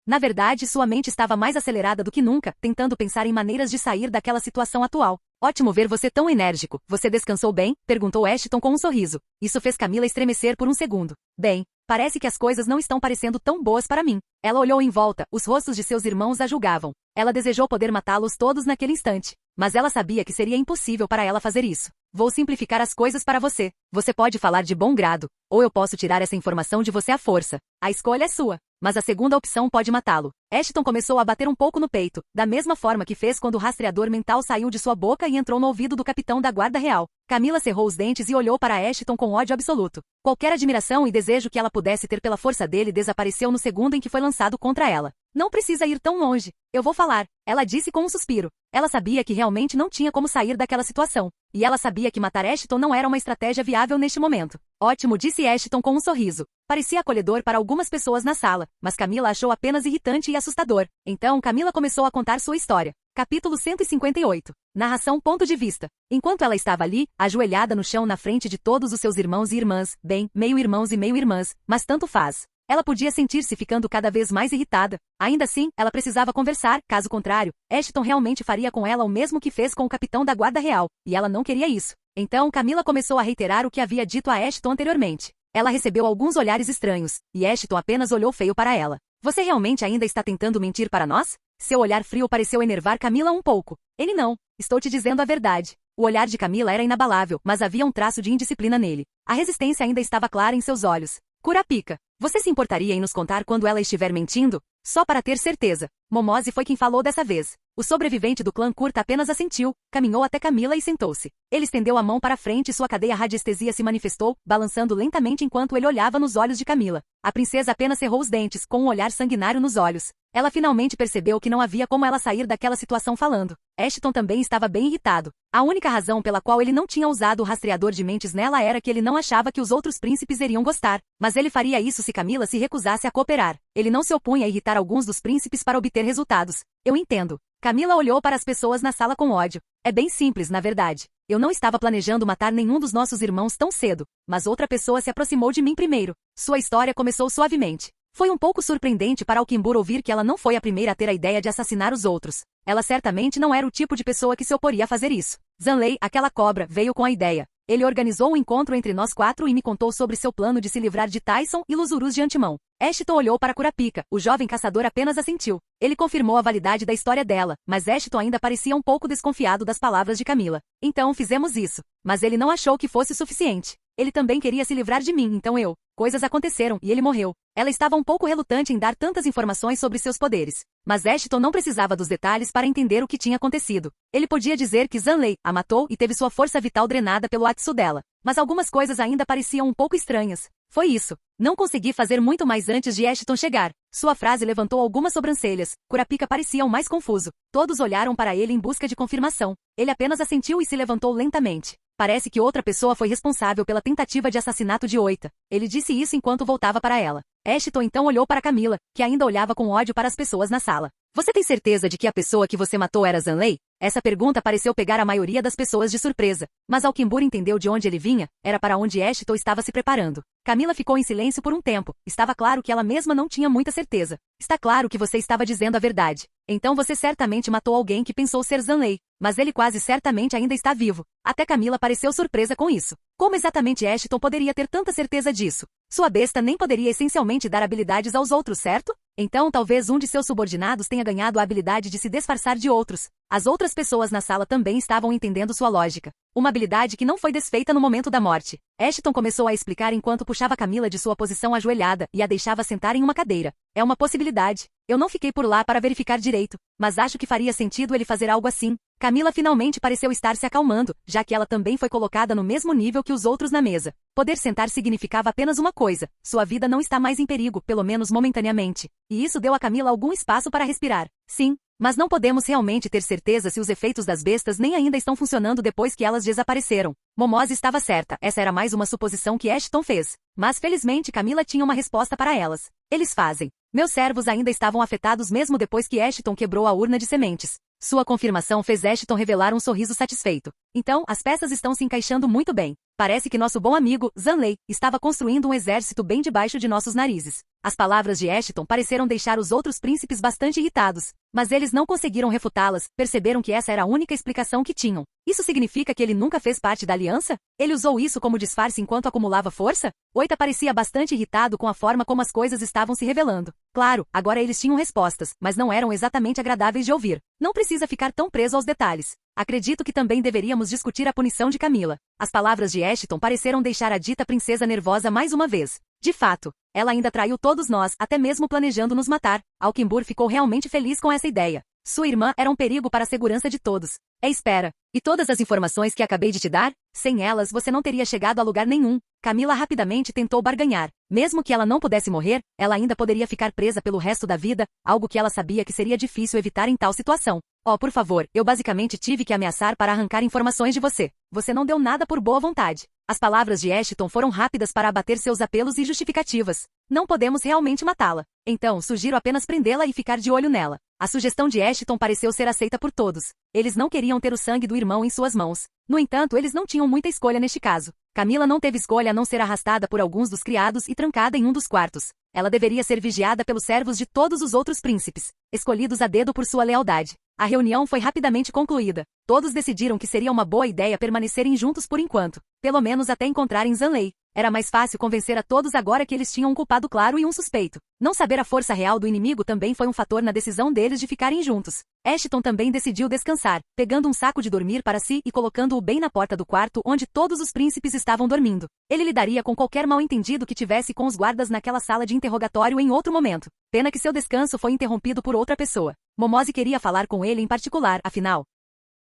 Na verdade, sua mente estava mais acelerada do que nunca, tentando pensar em maneiras de sair daquela situação atual. Ótimo ver você tão enérgico. Você descansou bem? Perguntou Ashton com um sorriso. Isso fez Camila estremecer por um segundo. Bem, parece que as coisas não estão parecendo tão boas para mim. Ela olhou em volta, os rostos de seus irmãos a julgavam. Ela desejou poder matá-los todos naquele instante. Mas ela sabia que seria impossível para ela fazer isso. Vou simplificar as coisas para você. Você pode falar de bom grado, ou eu posso tirar essa informação de você à força. A escolha é sua. Mas a segunda opção pode matá-lo. Ashton começou a bater um pouco no peito, da mesma forma que fez quando o rastreador mental saiu de sua boca e entrou no ouvido do capitão da guarda real. Camila cerrou os dentes e olhou para Ashton com ódio absoluto. Qualquer admiração e desejo que ela pudesse ter pela força dele desapareceu no segundo em que foi lançado contra ela. Não precisa ir tão longe. Eu vou falar, ela disse com um suspiro. Ela sabia que realmente não tinha como sair daquela situação. E ela sabia que matar Ashton não era uma estratégia viável neste momento. Ótimo, disse Ashton com um sorriso. Parecia acolhedor para algumas pessoas na sala, mas Camila achou apenas irritante e assustador. Então Camila começou a contar sua história. Capítulo 158. Narração ponto de vista. Enquanto ela estava ali, ajoelhada no chão na frente de todos os seus irmãos e irmãs, bem, meio-irmãos e meio-irmãs, mas tanto faz. Ela podia sentir-se ficando cada vez mais irritada. Ainda assim, ela precisava conversar, caso contrário, Ashton realmente faria com ela o mesmo que fez com o capitão da guarda real, e ela não queria isso. Então Camila começou a reiterar o que havia dito a Ashton anteriormente. Ela recebeu alguns olhares estranhos, e Ashton apenas olhou feio para ela. Você realmente ainda está tentando mentir para nós? Seu olhar frio pareceu enervar Camila um pouco. Ele não. Estou te dizendo a verdade. O olhar de Camila era inabalável, mas havia um traço de indisciplina nele. A resistência ainda estava clara em seus olhos. Curapica. Você se importaria em nos contar quando ela estiver mentindo? Só para ter certeza. Momose foi quem falou dessa vez. O sobrevivente do clã Curta apenas assentiu, caminhou até Camila e sentou-se. Ele estendeu a mão para frente e sua cadeia radiestesia se manifestou, balançando lentamente enquanto ele olhava nos olhos de Camila. A princesa apenas cerrou os dentes, com um olhar sanguinário nos olhos. Ela finalmente percebeu que não havia como ela sair daquela situação falando. Ashton também estava bem irritado. A única razão pela qual ele não tinha usado o rastreador de mentes nela era que ele não achava que os outros príncipes iriam gostar. Mas ele faria isso se Camila se recusasse a cooperar. Ele não se opunha a irritar alguns dos príncipes para obter resultados. Eu entendo. Camila olhou para as pessoas na sala com ódio. É bem simples, na verdade. Eu não estava planejando matar nenhum dos nossos irmãos tão cedo, mas outra pessoa se aproximou de mim primeiro. Sua história começou suavemente. Foi um pouco surpreendente para Alquimbur ouvir que ela não foi a primeira a ter a ideia de assassinar os outros. Ela certamente não era o tipo de pessoa que se oporia a fazer isso. Zanley, aquela cobra, veio com a ideia. Ele organizou um encontro entre nós quatro e me contou sobre seu plano de se livrar de Tyson e Luzurus de antemão. Ashton olhou para Curapica, o jovem caçador apenas assentiu. Ele confirmou a validade da história dela, mas Ashton ainda parecia um pouco desconfiado das palavras de Camila. Então fizemos isso. Mas ele não achou que fosse suficiente. Ele também queria se livrar de mim, então coisas aconteceram e ele morreu. Ela estava um pouco relutante em dar tantas informações sobre seus poderes. Mas Ashton não precisava dos detalhes para entender o que tinha acontecido. Ele podia dizer que Zanley a matou e teve sua força vital drenada pelo Atsu dela. Mas algumas coisas ainda pareciam um pouco estranhas. Foi isso. Não consegui fazer muito mais antes de Ashton chegar. Sua frase levantou algumas sobrancelhas. Curapica parecia o mais confuso. Todos olharam para ele em busca de confirmação. Ele apenas assentiu e se levantou lentamente. Parece que outra pessoa foi responsável pela tentativa de assassinato de Oita. Ele disse isso enquanto voltava para ela. Ashton então olhou para Camila, que ainda olhava com ódio para as pessoas na sala. Você tem certeza de que a pessoa que você matou era Zanley? Essa pergunta pareceu pegar a maioria das pessoas de surpresa. Mas Alquimbur entendeu de onde ele vinha, era para onde Ashton estava se preparando. Camila ficou em silêncio por um tempo. Estava claro que ela mesma não tinha muita certeza. Está claro que você estava dizendo a verdade. Então você certamente matou alguém que pensou ser Zanley. Mas ele quase certamente ainda está vivo. Até Camila pareceu surpresa com isso. Como exatamente Ashton poderia ter tanta certeza disso? Sua besta nem poderia essencialmente dar habilidades aos outros, certo? Então talvez um de seus subordinados tenha ganhado a habilidade de se disfarçar de outros. As outras pessoas na sala também estavam entendendo sua lógica. Uma habilidade que não foi desfeita no momento da morte. Ashton começou a explicar enquanto puxava Camila de sua posição ajoelhada e a deixava sentar em uma cadeira. É uma possibilidade. Eu não fiquei por lá para verificar direito, mas acho que faria sentido ele fazer algo assim. Camila finalmente pareceu estar se acalmando, já que ela também foi colocada no mesmo nível que os outros na mesa. Poder sentar significava apenas uma coisa: sua vida não está mais em perigo, pelo menos momentaneamente. E isso deu a Camila algum espaço para respirar. Sim, mas não podemos realmente ter certeza se os efeitos das bestas nem ainda estão funcionando depois que elas desapareceram. Momose estava certa, essa era mais uma suposição que Ashton fez. Mas felizmente Camila tinha uma resposta para elas. Eles fazem. Meus servos ainda estavam afetados mesmo depois que Ashton quebrou a urna de sementes. Sua confirmação fez Ashton revelar um sorriso satisfeito. Então, as peças estão se encaixando muito bem. Parece que nosso bom amigo, Zanley, estava construindo um exército bem debaixo de nossos narizes. As palavras de Ashton pareceram deixar os outros príncipes bastante irritados, mas eles não conseguiram refutá-las, perceberam que essa era a única explicação que tinham. Isso significa que ele nunca fez parte da aliança? Ele usou isso como disfarce enquanto acumulava força? Oita parecia bastante irritado com a forma como as coisas estavam se revelando. Claro, agora eles tinham respostas, mas não eram exatamente agradáveis de ouvir. Não precisa ficar tão preso aos detalhes. Acredito que também deveríamos discutir a punição de Camila. As palavras de Ashton pareceram deixar a dita princesa nervosa mais uma vez. De fato, ela ainda traiu todos nós, até mesmo planejando nos matar. Alquimbur ficou realmente feliz com essa ideia. Sua irmã era um perigo para a segurança de todos. Espera. E todas as informações que acabei de te dar? Sem elas você não teria chegado a lugar nenhum. Camila rapidamente tentou barganhar. Mesmo que ela não pudesse morrer, ela ainda poderia ficar presa pelo resto da vida, algo que ela sabia que seria difícil evitar em tal situação. Oh, por favor, eu basicamente tive que ameaçar para arrancar informações de você. Você não deu nada por boa vontade. As palavras de Ashton foram rápidas para abater seus apelos e justificativas. Não podemos realmente matá-la. Então, sugiro apenas prendê-la e ficar de olho nela. A sugestão de Ashton pareceu ser aceita por todos. Eles não queriam ter o sangue do irmão em suas mãos. No entanto, eles não tinham muita escolha neste caso. Camila não teve escolha a não ser arrastada por alguns dos criados e trancada em um dos quartos. Ela deveria ser vigiada pelos servos de todos os outros príncipes, escolhidos a dedo por sua lealdade. A reunião foi rapidamente concluída. Todos decidiram que seria uma boa ideia permanecerem juntos por enquanto, pelo menos até encontrarem Zanley. Era mais fácil convencer a todos agora que eles tinham um culpado claro e um suspeito. Não saber a força real do inimigo também foi um fator na decisão deles de ficarem juntos. Ashton também decidiu descansar, pegando um saco de dormir para si e colocando-o bem na porta do quarto onde todos os príncipes estavam dormindo. Ele lidaria com qualquer mal-entendido que tivesse com os guardas naquela sala de interrogatório em outro momento. Pena que seu descanso foi interrompido por outra pessoa. Momose queria falar com ele em particular, afinal,